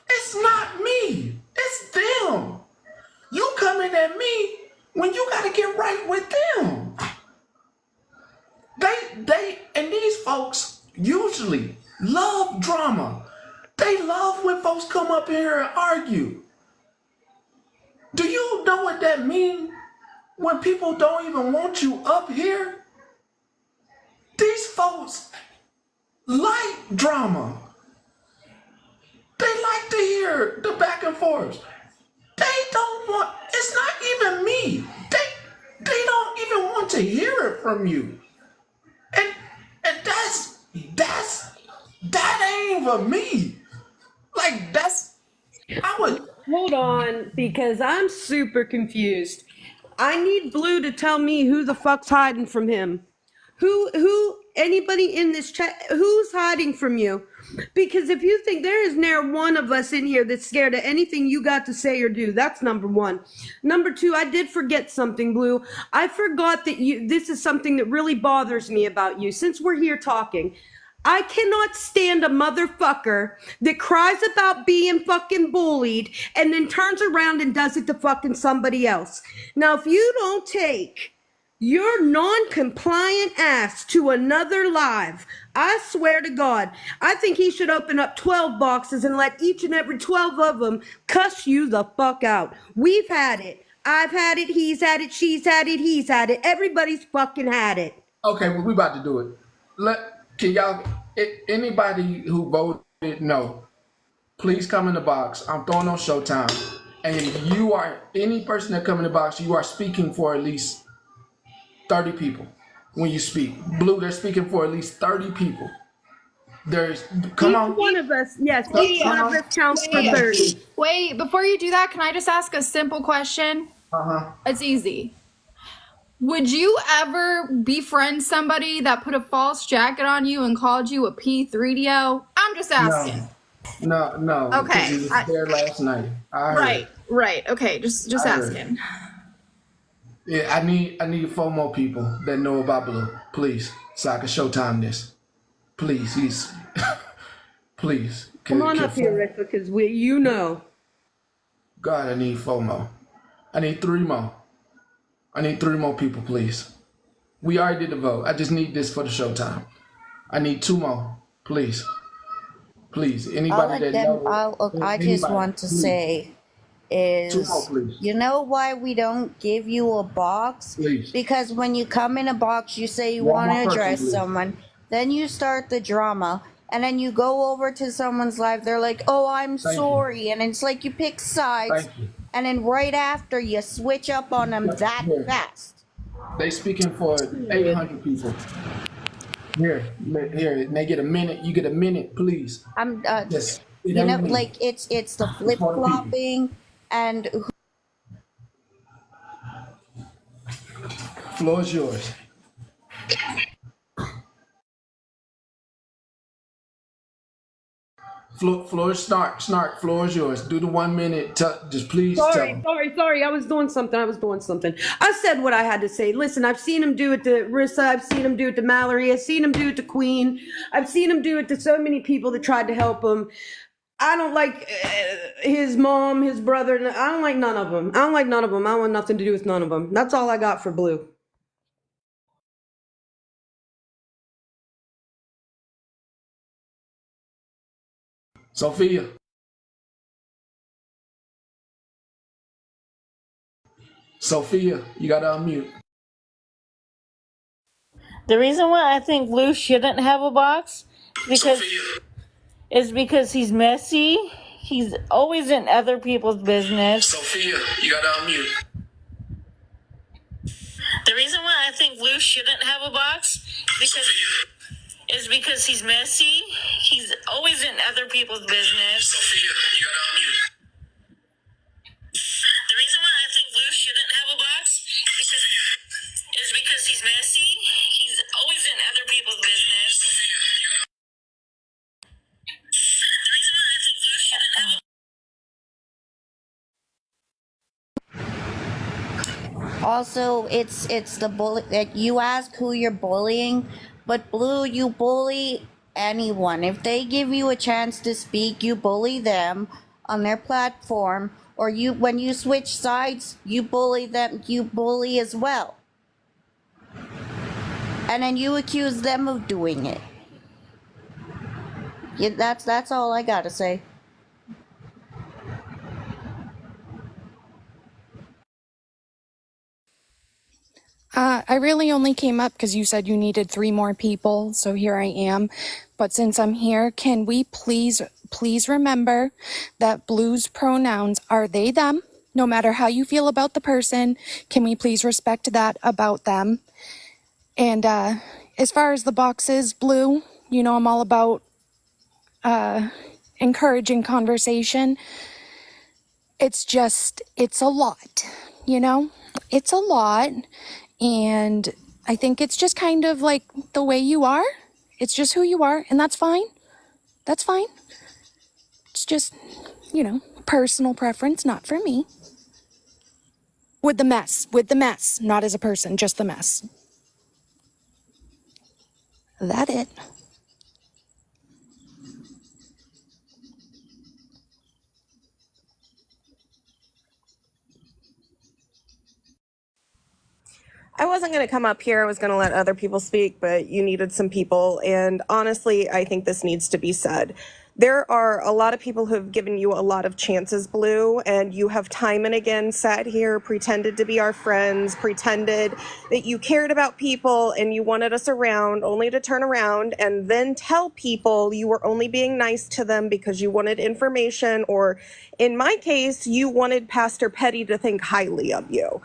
It's not me. It's especially love drama. They love when folks come up here and argue. Do you know what that means? When people don't even want you up here? These folks like drama. They like to hear the back and forth. They don't want, it's not even me. They don't even want to hear it from you. And that ain't even me. Like I would Hold on, because I'm super confused. I need Blue to tell me who the fuck's hiding from him. Anybody in this chat, who's hiding from you? Because if you think there is ne'er one of us in here that's scared of anything you got to say or do, that's number one. Number two, I did forget something, Blue. I forgot that this is something that really bothers me about you since we're here talking. I cannot stand a motherfucker that cries about being fucking bullied and then turns around and does it to fucking somebody else. Now, if you don't take your non-compliant ass to another live, I swear to God, I think he should open up 12 boxes and let each and every 12 of them cuss you the fuck out. We've had it. I've had it. He's had it. She's had it. He's had it. Everybody's fucking had it. Okay, well, we about to do it. Can y'all, anybody who voted no, please come in the box. I'm throwing on Showtime. And any person that come in the box, you are speaking for at least 30 people when you speak. Blue, they're speaking for at least 30 people. Come on. Each one of us, yes, each one of us counts for 30. Wait, before you do that, can I just ask a simple question? Uh-huh. It's easy. Would you ever befriend somebody that put a false jacket on you and called you a P3DO? I'm just asking. No. Okay. He was there last night. Right. Okay, just asking. Yeah, I need 4 more people that know about Blue, please, so I can Showtime this. Please, please. Come on up here, Rick, because you know. God, I need 4 more. I need 3 more. I need 3 more people, please. We already did the vote. I just need this for the Showtime. I need 2 more, please. Please, anybody that knows. I just want to say is, 2 more, please. you know why we don't give you a box? Please. Because when you come in a box, you say you want to address someone, then you start the drama, and then you go over to someone's live, they're like, oh, I'm sorry, and it's like you pick sides, and then right after you switch up on them that fast. They speaking for 800 people. Here, and they get a minute. You get a minute, please. Yes. You know, like it's the flip flopping and. Floor is yours. Floor is snark. Floor is yours. Do the 1 minute. Just please. Sorry. I was doing something. I said what I had to say. Listen, I've seen him do it to Rissa. I've seen him do it to Mallory. I've seen him do it to Queen. I've seen him do it to so many people that tried to help him. I don't like his mom, his brother. I don't like none of them. I don't want nothing to do with none of them. That's all I got for Blue. Sophia, you gotta unmute. The reason why I think Blue shouldn't have a box is because he's messy. He's always in other people's business. Sophia, you gotta unmute. The reason why I think Blue shouldn't have a box is because he's messy. He's always in other people's business. Sophia, you gotta unmute. The reason why I think Blue shouldn't have a box is because he's messy. He's always in other people's business. The reason why I think Blue shouldn't have a Also, it's the bully. Like, you ask who you're bullying, but Blue, you bully anyone. If they give you a chance to speak, you bully them on their platform, or when you switch sides, you bully them. You bully as well, and then you accuse them of doing it. Yeah, that's all I gotta say. I really only came up because you said you needed 3 more people, so here I am. But since I'm here, can we please remember that Blue's pronouns are they, them? No matter how you feel about the person, can we please respect that about them? And as far as the boxes, Blue, you know I'm all about encouraging conversation. It's a lot, you know? It's a lot. And I think it's just kind of like the way you are. It's just who you are, and that's fine. That's fine. It's just, personal preference, not for me. With the mess, not as a person, just the mess. That it. I wasn't going to come up here. I was going to let other people speak, but you needed some people. And honestly, I think this needs to be said. There are a lot of people who have given you a lot of chances, Blue, and you have time and again sat here, pretended to be our friends, pretended that you cared about people and you wanted us around, only to turn around and then tell people you were only being nice to them because you wanted information, or in my case, you wanted Pastor Petty to think highly of you.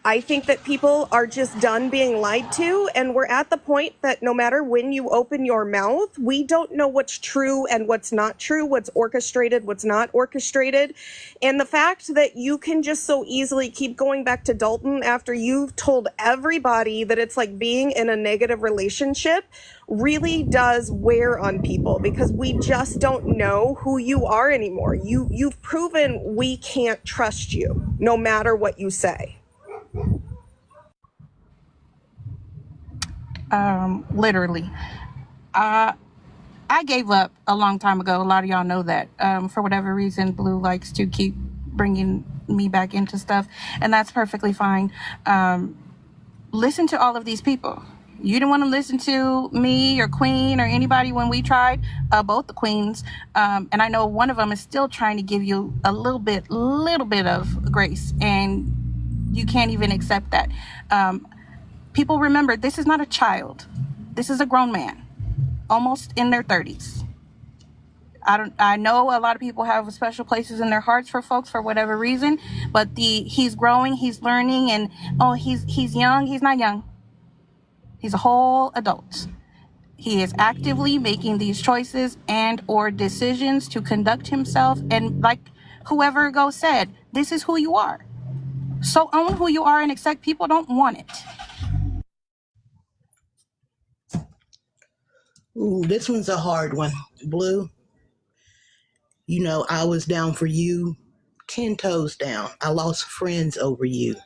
I think that people are just done being lied to, and we're at the point that no matter when you open your mouth, we don't know what's true and what's not true, what's orchestrated, what's not orchestrated. And the fact that you can just so easily keep going back to Dalton after you've told everybody that it's like being in a negative relationship really does wear on people, because we just don't know who you are anymore. You've proven we can't trust you no matter what you say. Literally. I gave up a long time ago. A lot of y'all know that. For whatever reason, Blue likes to keep bringing me back into stuff, and that's perfectly fine. Listen to all of these people. You didn't want to listen to me or Queen or anybody when we tried, both the queens. And I know one of them is still trying to give you a little bit of grace, and you can't even accept that. People, remember, this is not a child. This is a grown man, almost in their 30s. I know a lot of people have special places in their hearts for folks for whatever reason, but he's growing, he's learning, and he's young. He's not young. He's a whole adult. He is actively making these choices and or decisions to conduct himself, and like whoever ago said, this is who you are. So own who you are and accept people don't want it. Ooh, this one's a hard one, Blue. You know, I was down for you, 10 toes down. I lost friends over you.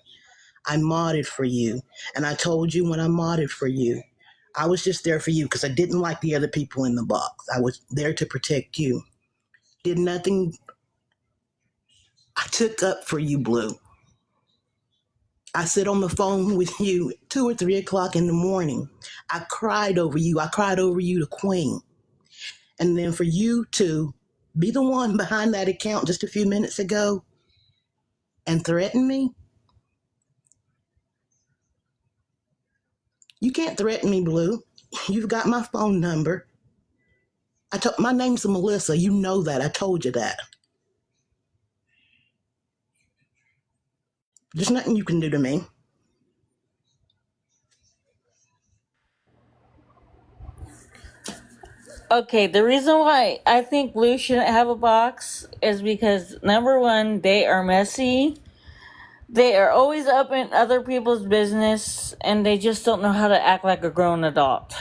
I modded for you. And I told you when I modded for you, I was just there for you because I didn't like the other people in the box. I was there to protect you. Did nothing. I took up for you, Blue. I sit on the phone with you 2 or 3 o'clock in the morning. I cried over you. I cried over you to Queen. And then for you to be the one behind that account just a few minutes ago and threaten me, you can't threaten me, Blue. You've got my phone number. My name's Melissa. You know that. I told you that. There's nothing you can do to me. Okay, the reason why I think Blue shouldn't have a box is because, number one, they are messy. They are always up in other people's business, and they just don't know how to act like a grown adult.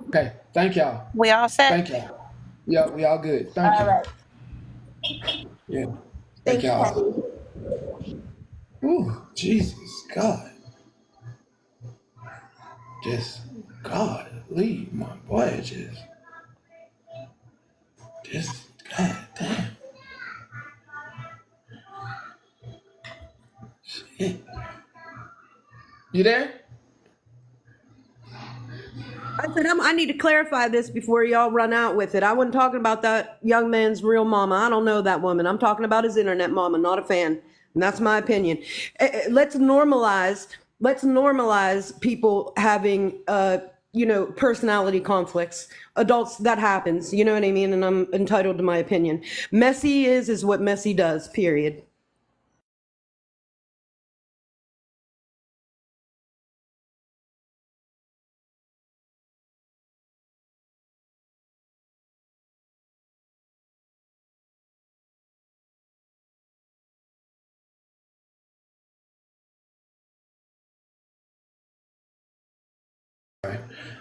Okay, thank y'all. We all set? Thank y'all. Yeah, we all good. Thank All you. right. Yeah. Thank Thank you, y'all. Patty. Ooh, Jesus, God. Just God, leave my boy just God damn. Shit. You there? I said, I need to clarify this before y'all run out with it. I wasn't talking about that young man's real mama. I don't know that woman. I'm talking about his internet mama, not a fan. And that's my opinion. Let's normalize people having, personality conflicts. Adults, that happens. You know what I mean? And I'm entitled to my opinion. Messy is what messy does, period.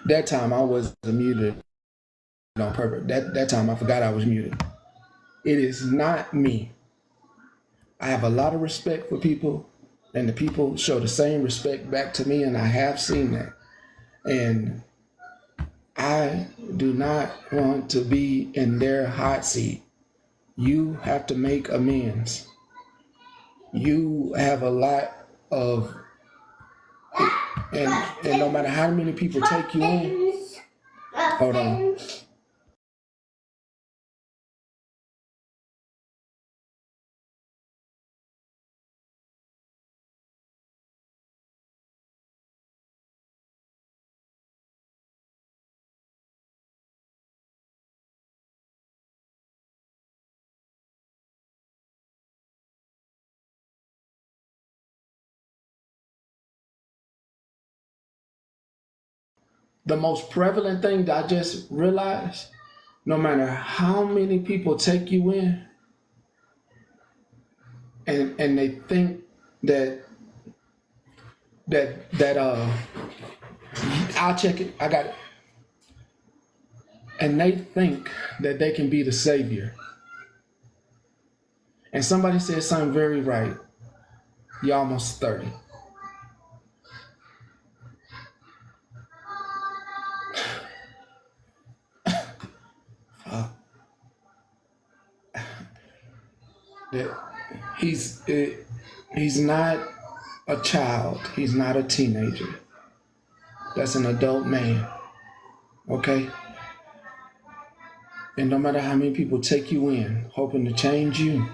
That time I was muted on purpose. That time I forgot I was muted. It is not me. I have a lot of respect for people, and the people show the same respect back to me, and I have seen that. And I do not want to be in their hot seat. You have to make amends. You have a lot of, and no matter how many people take you in, hold on. The most prevalent thing that I just realized, no matter how many people take you in, and they think that I'll check it, I got it. And they think that they can be the savior. And somebody said something very right. You're almost 30. He's not a child. He's not a teenager. That's an adult man. Okay? And no matter how many people take you in, hoping to change you,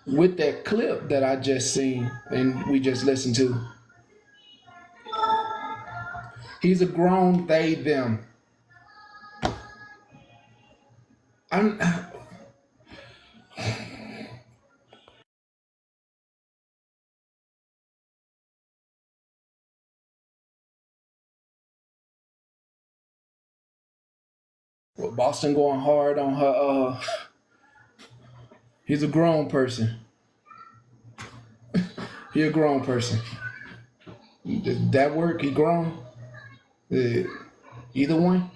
with that clip that I just seen and we just listened to, he's a grown they, them. Well, Boston going hard on her, he's a grown person. He a grown person. Did that work? He grown? Either one?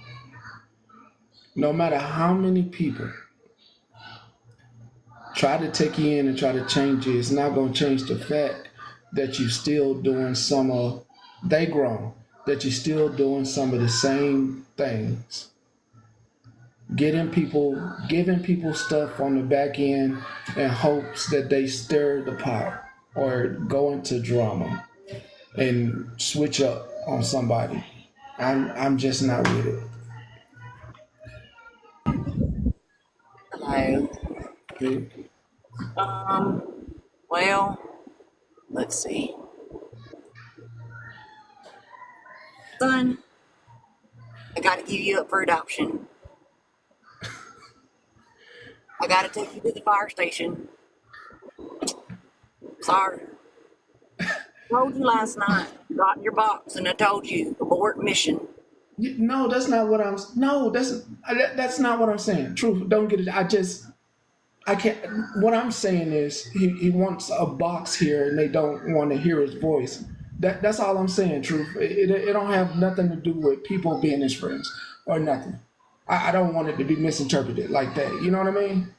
No matter how many people try to take you in and try to change you, it's not going to change the fact that you're still doing some of, they grown, that you're still doing some of the same things. Giving people stuff on the back end in hopes that they stir the pot or go into drama and switch up on somebody. I'm just not with it. Hello. Okay. Well, let's see. Son, I gotta give you up for adoption. I gotta take you to the fire station. Sorry. I told you last night, got in your box, and I told you, abort mission. No, that's not what I'm. No, that's not what I'm saying. Truth, don't get it. I can't. What I'm saying is, he wants a box here, and they don't want to hear his voice. That's all I'm saying. Truth, it don't have nothing to do with people being his friends or nothing. I don't want it to be misinterpreted like that. You know what I mean?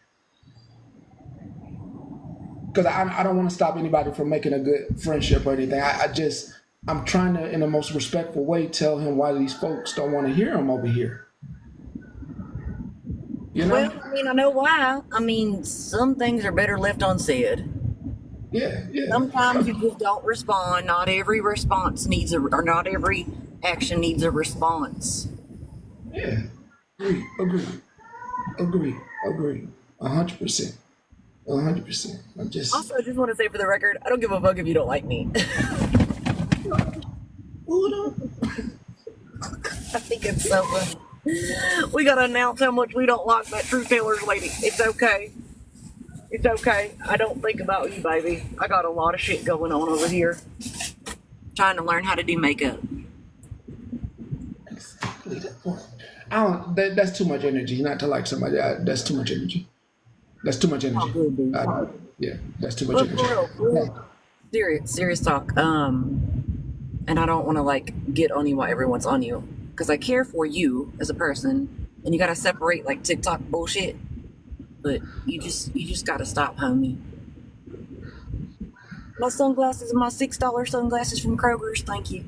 Because I don't want to stop anybody from making a good friendship or anything. I just I'm trying to, in the most respectful way, tell him why these folks don't want to hear him over here. You know? Well, I mean, I know why. I mean, some things are better left unsaid. Yeah. Sometimes you just don't respond. Not every response needs or not every action needs a response. Yeah. Agree. 100%. 100%. I'm just. Also, I just want to say for the record, I don't give a fuck if you don't like me. I think it's so funny. We gotta announce how much we don't like that Truth Tellers lady. It's okay. It's okay. I don't think about you, baby. I got a lot of shit going on over here. Trying to learn how to do makeup. That's too much energy. Not to like somebody. That's too much energy. That's too much energy. Yeah, that's too much energy. For real. Serious talk. And I don't want to like get on you while everyone's on you, because I care for you as a person, and you gotta separate like TikTok bullshit. But you just gotta stop, homie. My sunglasses are my $6 sunglasses from Kroger's. Thank you.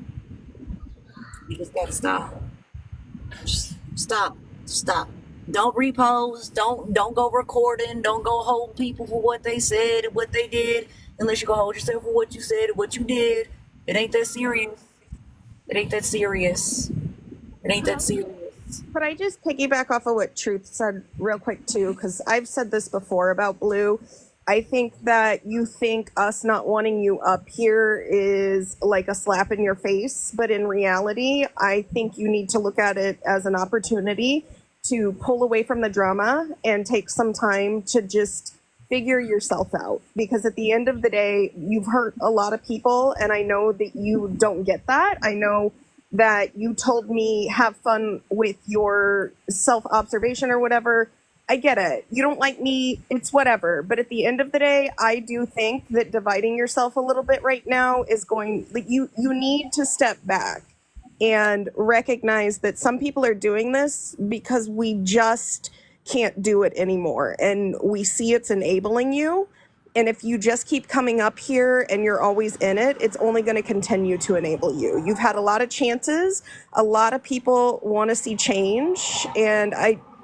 You just gotta stop. Just stop. Stop. Don't repost. Don't go recording. Don't go hold people for what they said and what they did, unless you go hold yourself for what you said and what you did. It ain't that serious. It ain't that serious. It ain't that serious. But I just piggyback off of what Truth said real quick too, because I've said this before about Blue. I think that you think us not wanting you up here is like a slap in your face, but in reality, I think you need to look at it as an opportunity to pull away from the drama and take some time to just figure yourself out. Because at the end of the day, you've hurt a lot of people, and I know that you don't get that. I know that you told me have fun with your self-observation or whatever. I get it. You don't like me, it's whatever. But at the end of the day, I do think that dividing yourself a little bit right now is going, like, you need to step back and recognize that some people are doing this because we just can't do it anymore. And we see it's enabling you. And if you just keep coming up here and you're always in it, it's only going to continue to enable you. You've had a lot of chances. A lot of people want to see change. And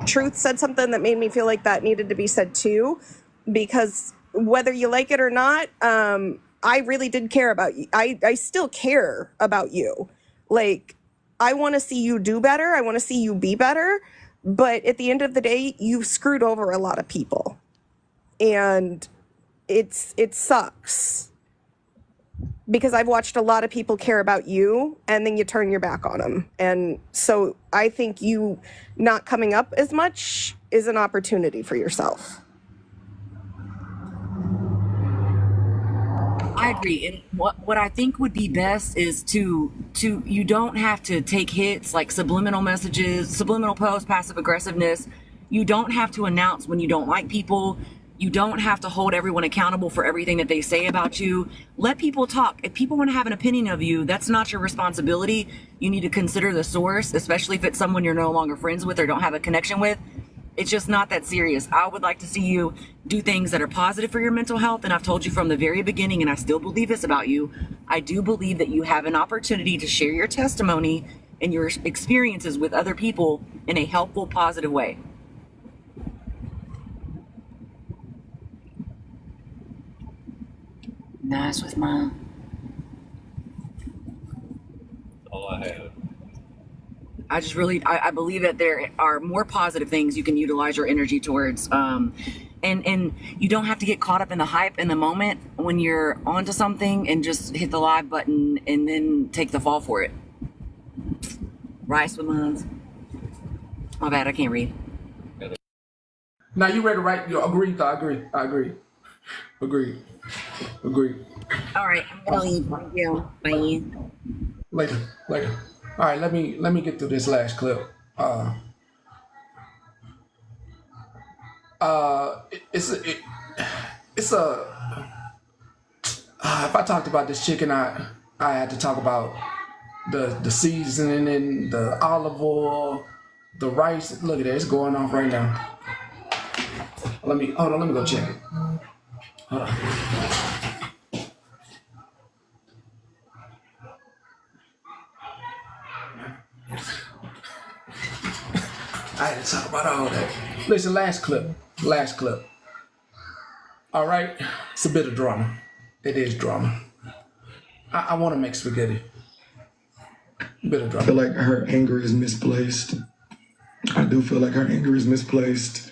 Truth said something that made me feel like that needed to be said too, because whether you like it or not, I really did care about you. I still care about you. Like, I want to see you do better. I want to see you be better. But at the end of the day, you've screwed over a lot of people. And it sucks, because I've watched a lot of people care about you and then you turn your back on them. And so I think you not coming up as much is an opportunity for yourself. I agree. And what I think would be best is to you don't have to take hits like subliminal messages, subliminal posts, passive aggressiveness. You don't have to announce when you don't like people. You don't have to hold everyone accountable for everything that they say about you. Let people talk. If people want to have an opinion of you, that's not your responsibility. You need to consider the source, especially if it's someone you're no longer friends with or don't have a connection with. It's just not that serious. I would like to see you do things that are positive for your mental health. And I've told you from the very beginning, and I still believe this about you. I do believe that you have an opportunity to share your testimony and your experiences with other people in a helpful, positive way. Nice with mine. All I have. I believe that there are more positive things you can utilize your energy towards. And you don't have to get caught up in the hype in the moment when you're onto something, and just hit the live button and then take the fall for it. Rice with mine. My bad, I can't read. Now you ready to write? I agree. All right, I'm gonna leave. Thank you. Bye. Later. All right, let me get through this last clip. It's a if I talked about this chicken, I had to talk about the seasoning, the olive oil, the rice. Look at that, it's going off right now. Let me go check it. Hold on. got to talk about all that. Listen, last clip. All right, it's a bit of drama. It is drama. I want to make spaghetti. A bit of drama. I feel like her anger is misplaced. I do feel like her anger is misplaced.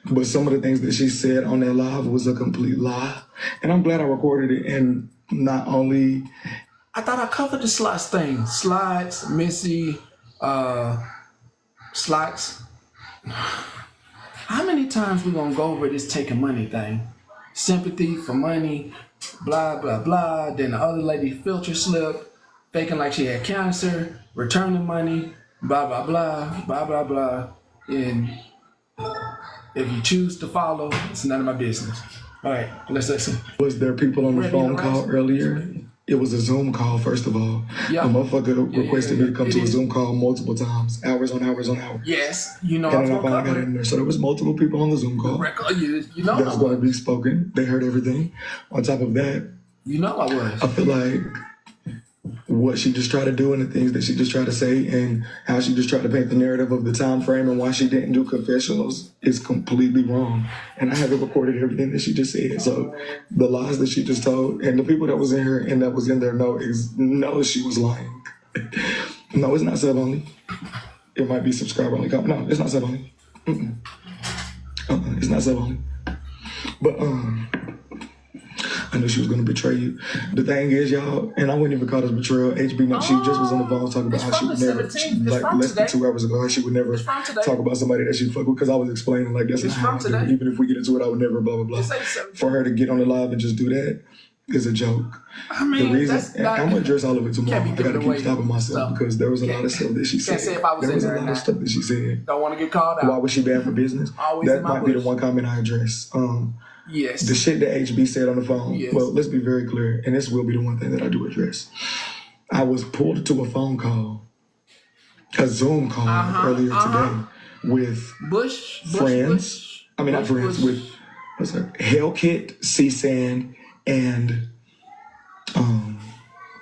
But some of the things that she said on that live was a complete lie. And I'm glad I recorded it. And not only... I thought I covered the slides thing. Slides, Missy, slides. How many times we gonna go over this taking money thing? Sympathy for money, blah, blah, blah. Then the other lady filter slip, faking like she had cancer, returning money, blah, blah, blah, blah, blah, blah. And if you choose to follow, it's none of my business. All right, let's listen. Was there people on the phone call earlier? It was a Zoom call, first of all. Yeah. A motherfucker requested me to come to a Zoom call multiple times, hours on hours on hours. Yes, you know And I'm then I gonna finally got cover in it. there. So there was multiple people on the Zoom call. You know That's I going to was. be spoken. They heard everything. On top of that, You know I was. I feel like what she just tried to do and the things that she just tried to say and how she just tried to paint the narrative of the time frame and why she didn't do confessionals is completely wrong. And I haven't recorded everything that she just said. So the lies that she just told and the people that was in here and that was in there know she was lying. No, it's not sub only. It might be subscriber only. No, it's not sub only. It's not sub only. But I knew she was gonna betray you. The thing is, y'all, and I wouldn't even call this betrayal. HB, she just was on the phone talking about how she would never, like less than 2 hours ago, how she would never talk about somebody that she'd fuck with, because I was explaining, like, that's not how I do it. Even if we get into it, I would never, blah, blah, blah. For her to get on the live and just do that is a joke. I mean, the reason, and I'm gonna address all of it tomorrow. I gotta keep stopping myself because there was a lot of stuff that she said. Can't say if I was There in was a there or lot of not. stuff that she said. Don't want to get called out. Why was she bad for business? Always That in my might be the bush. one comment I address. Yes. The shit that HB said on the phone. Yes. Well, let's be very clear, and this will be the one thing that I do address. I was pulled to a phone call, a Zoom call earlier today with friends. I mean, not friends, with what's that? Hellkit, CSAN, and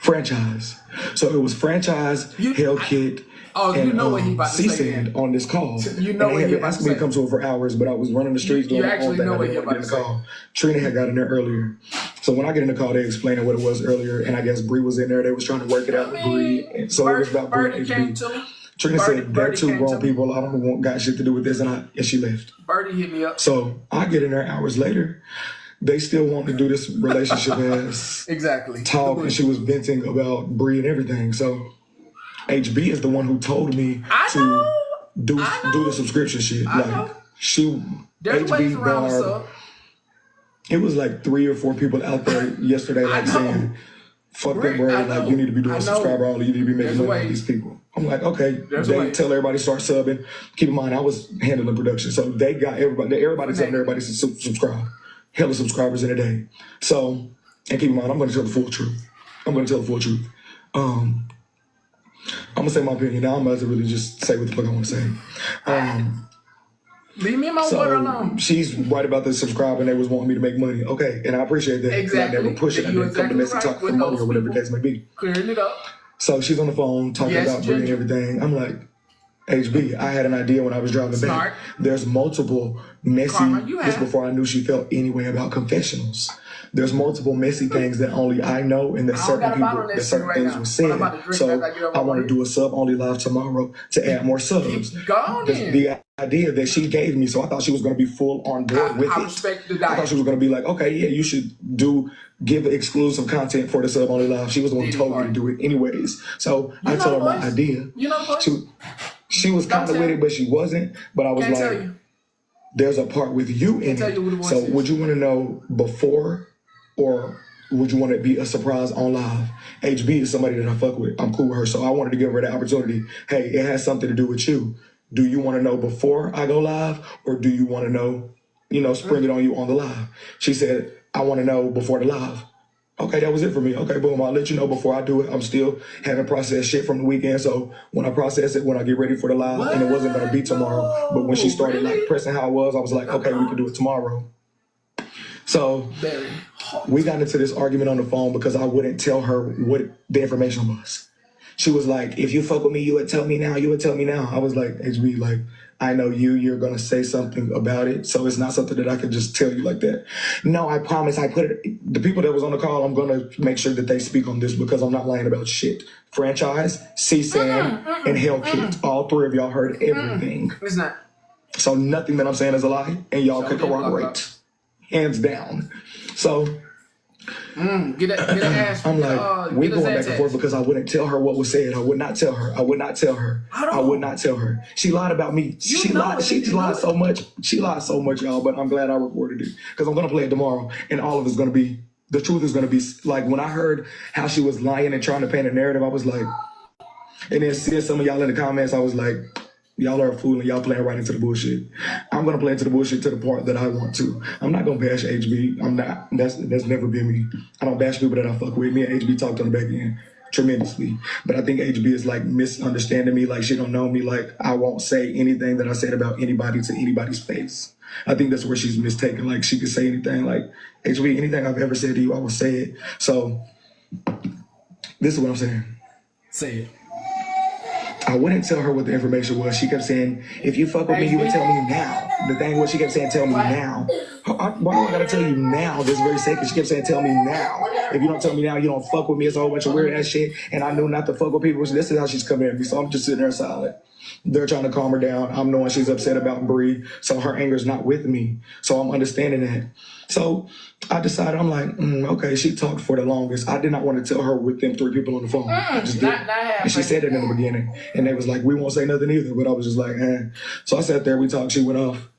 Franchise. So it was Franchise, Hellkit, and what he about to say CSAN on this call. You know and what they he had about asked to me say. to come to it for hours, but I was running the streets doing You my own actually thing. know I what didn't you're want to get in the about to call. Trina had got in there earlier. So when I get in the call, they explained what it was earlier, and I guess Bree was in there. They was trying to work it out with Bree. And so it was about Bree and HB. Trina said, they're two grown people. I don't want got shit to do with this, and she left. Birdie hit me up. So I get in there hours later. They still want to do this relationship as Exactly. talk, and she was venting about Bree and everything. So HB is the one who told me to do the subscription shit. Like There's ways HB around the barred. sub. It was like 3 or 4 people out there yesterday, like saying, "Fuck that, bro! Like you need to be doing subscriber only. You need to be making money on these people." I'm like, okay. They tell everybody to start subbing. Keep in mind, I was handling production, so they got everybody. Everybody telling everybody to subscribe. Hella subscribers in a day. So, and keep in mind, I'm going to tell the full truth. I'm going to say my opinion now. I'm about to really just say what the fuck I want to say. Leave me and my water alone. She's right about the subscribe and they was wanting me to make money. Okay, and I appreciate that. Exactly. I never push it. I didn't come to Messi talk for money or whatever the case may be. Clearing it up. So she's on the phone talking about Bree and everything. I'm like, HB, I had an idea when I was driving back. There's multiple messy, this before I knew she felt any way about confessionals. There's multiple messy things that only I know and that certain people, that certain things were said. So I want to do a sub only live tomorrow to add more subs. The idea that she gave me, so I thought she was going to be full on board with it. I thought she was going to be like, okay, yeah, you should give exclusive content for the sub only live. She was the one who told me to do it anyways. So I told her my idea. She was kind of with it, but she wasn't. But I was like, there's a part with you in it. So would you want to know before or would you want to be a surprise on live? HB is somebody that I fuck with. I'm cool with her. So I wanted to give her the opportunity. Hey, it has something to do with you. Do you want to know before I go live or do you want to know, spring it on you on the live? She said, I want to know before the live. Okay, that was it for me. Okay, boom, I'll let you know before I do it. I'm still having processed shit from the weekend. So when I process it, when I get ready for the live, and it wasn't going to be tomorrow. But when she started like pressing how it was, I was like, okay, we can do it tomorrow. So we got into this argument on the phone because I wouldn't tell her what the information was. She was like, if you fuck with me, you would tell me now. You would tell me now. I was like, HB, like, I know you're going to say something about it. So it's not something that I can just tell you like that. No, I promise. I put it, the people that was on the call, I'm going to make sure that they speak on this because I'm not lying about shit. Franchise, CSAN, and Hellkit. All three of y'all heard everything. It's not. So nothing that I'm saying is a lie, and y'all can corroborate. Hands down. So get that ass. I'm like, we're going back and forth because I wouldn't tell her what was said. I would not tell her. I would not tell her. I would not tell her. She lied about me. She lied so much. She lied so much, y'all, but I'm glad I reported it because I'm going to play it tomorrow, and all of it's going to be, the truth is going to be, like, when I heard how she was lying and trying to paint a narrative, I was like, and then seeing some of y'all in the comments, I was like, y'all are a fool and y'all playing right into the bullshit. I'm going to play into the bullshit to the part that I want to. I'm not going to bash HB. I'm not. That's never been me. I don't bash people that I fuck with. Me and HB talked on the back end tremendously. But I think HB is like misunderstanding me. Like she don't know me. Like I won't say anything that I said about anybody to anybody's face. I think that's where she's mistaken. Like she could say anything. Like HB, anything I've ever said to you, I will say it. So this is what I'm saying. Say it. I wouldn't tell her what the information was. She kept saying, if you fuck with me, you would tell me now. The thing was, she kept saying, tell me now. Why do I gotta tell you now this very second? She kept saying, tell me now. If you don't tell me now, you don't fuck with me. It's a whole bunch of weird ass shit. And I knew not to fuck with people. This is how she's coming at me. So I'm just sitting there silent. They're trying to calm her down. I'm knowing she's upset about Bree. So her anger is not with me. So I'm understanding that. So I decided, I'm like, okay, she talked for the longest. I did not want to tell her with them 3 people on the phone. I just did. And she said it in the beginning. And they was like, we won't say nothing either. But I was just like, eh. So I sat there, we talked, she went off.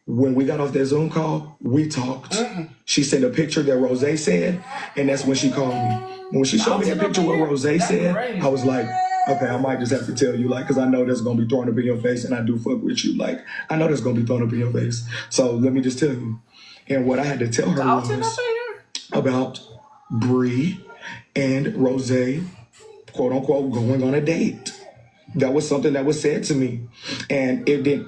When we got off that Zoom call, we talked. She sent a picture that Rose said, and that's when she called me. When she showed me that picture what Rose said, I was like, okay, I might just have to tell you, like, because I know that's going to be thrown up in your face, and I do fuck with you. Like, I know that's going to be thrown up in your face. So let me just tell you. And what I had to tell her was about Bree and Rose, quote unquote, going on a date. That was something that was said to me. And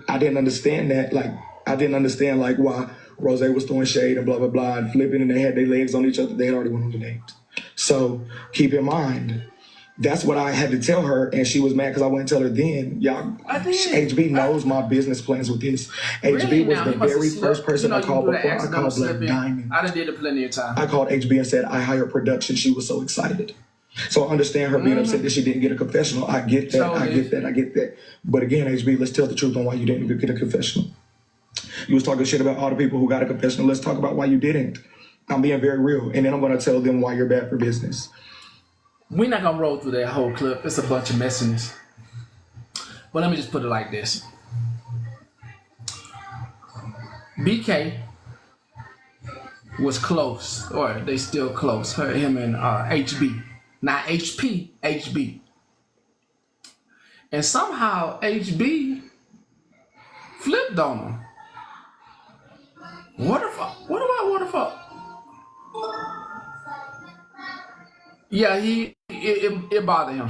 I didn't understand that. Like, I didn't understand, like, why Rose was throwing shade and blah, blah, blah, and flipping, and they had their legs on each other. They had already went on the date. So keep in mind, that's what I had to tell her, and she was mad because I wouldn't tell her then. Y'all, HB knows my business plans with this. HB was the very first person I called before I called Black Diamond. I done did it plenty of times. I called HB and said I hired production. She was so excited. So I understand her being upset that she didn't get a confessional. I get that. I get that. I get that. But again, HB, let's tell the truth on why you didn't get a confessional. You was talking shit about all the people who got a confessional. Let's talk about why you didn't. I'm being very real. And then I'm going to tell them why you're bad for business. We're not going to roll through that whole clip. It's a bunch of messiness. But let me just put it like this. BK was close, or they still close, him and HB. Not HP, HB. And somehow HB flipped on him. What the fuck? What the fuck? Yeah, it bothered him.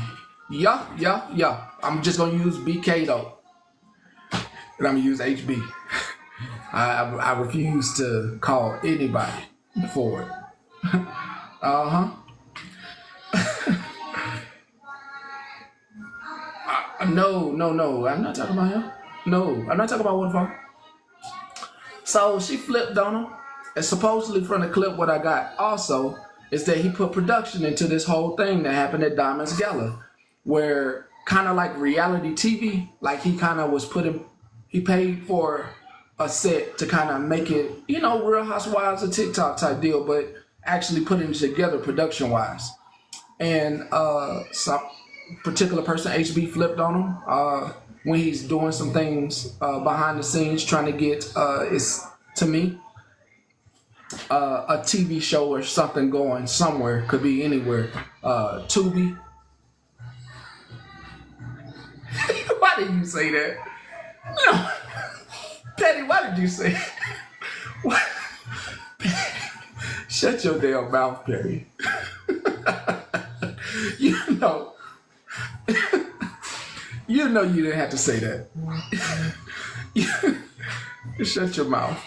Yeah. I'm just gonna use BK though. And I'm gonna use HB. I refuse to call anybody for it. No. I'm not talking about him. No, I'm not talking about Waterfall. So she flipped on him. And supposedly from the clip what I got also is that he put production into this whole thing that happened at Diamond's Gala, where kind of like reality TV, like he kind of was he paid for a set to kind of make it, Real Housewives or TikTok type deal, but actually putting it together production wise. And some particular person, HB, flipped on him when he's doing some things behind the scenes, trying to get, to me, a TV show or something going somewhere, could be anywhere. Tubi. Why did you say that? No. Petty, why did you say what? Shut your damn mouth, Petty. You know you didn't have to say that. Shut your mouth.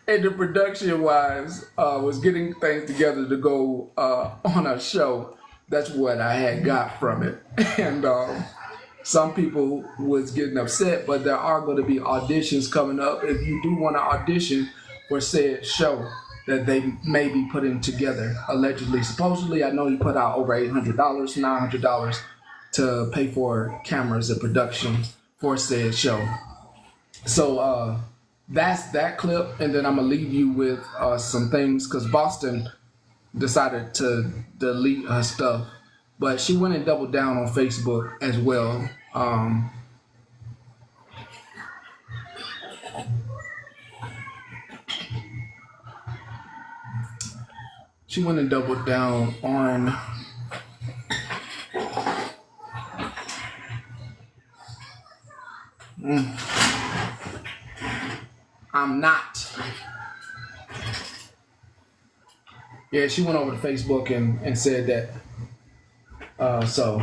And the production wise was getting things together to go on a show. That's what I had got from it. And some people was getting upset, but there are going to be auditions coming up. If you do want to audition for said show that they may be putting together, allegedly, supposedly, I know he put out over $800, $900 to pay for cameras and production for said show. So that's that clip, and then I'm gonna leave you with some things, because Boston decided to delete her stuff, but she went and doubled down on Facebook as well. She went and doubled down on I'm not. Yeah, she went over to Facebook and said that. So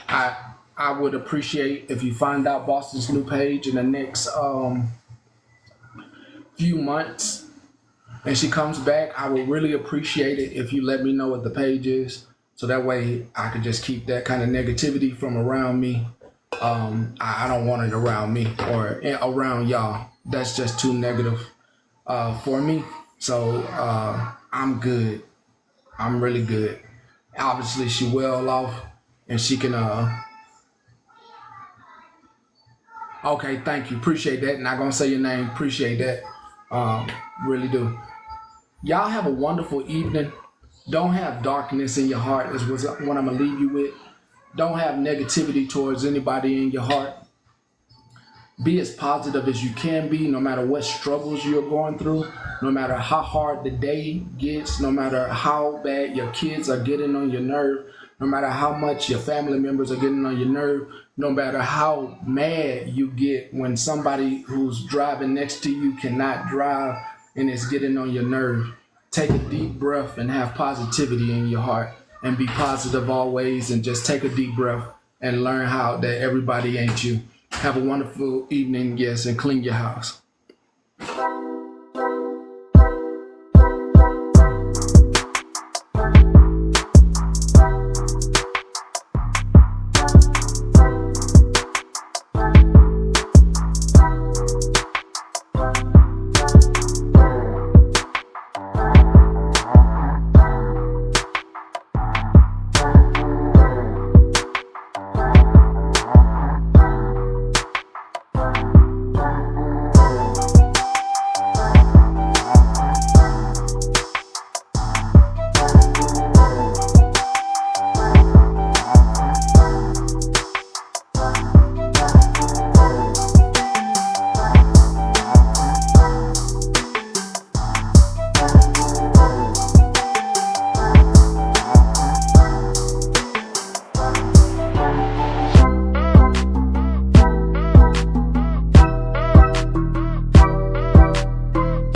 I would appreciate if you find out Boston's new page in the next few months, and she comes back. I would really appreciate it if you let me know what the page is, so that way I could just keep that kind of negativity from around me. I don't want it around me or around y'all. That's just too negative for me. So I'm good. I'm really good. Obviously, she well off, and she can. Okay, thank you. Appreciate that. Not gonna say your name. Appreciate that. Really do. Y'all have a wonderful evening. Don't have darkness in your heart is what I'm gonna leave you with. Don't have negativity towards anybody in your heart. Be as positive as you can be, no matter what struggles you're going through, no matter how hard the day gets, no matter how bad your kids are getting on your nerve, no matter how much your family members are getting on your nerve, no matter how mad you get when somebody who's driving next to you cannot drive and it's getting on your nerve. Take a deep breath and have positivity in your heart, and be positive always, and just take a deep breath and learn how that everybody ain't you. Have a wonderful evening, yes, and clean your house.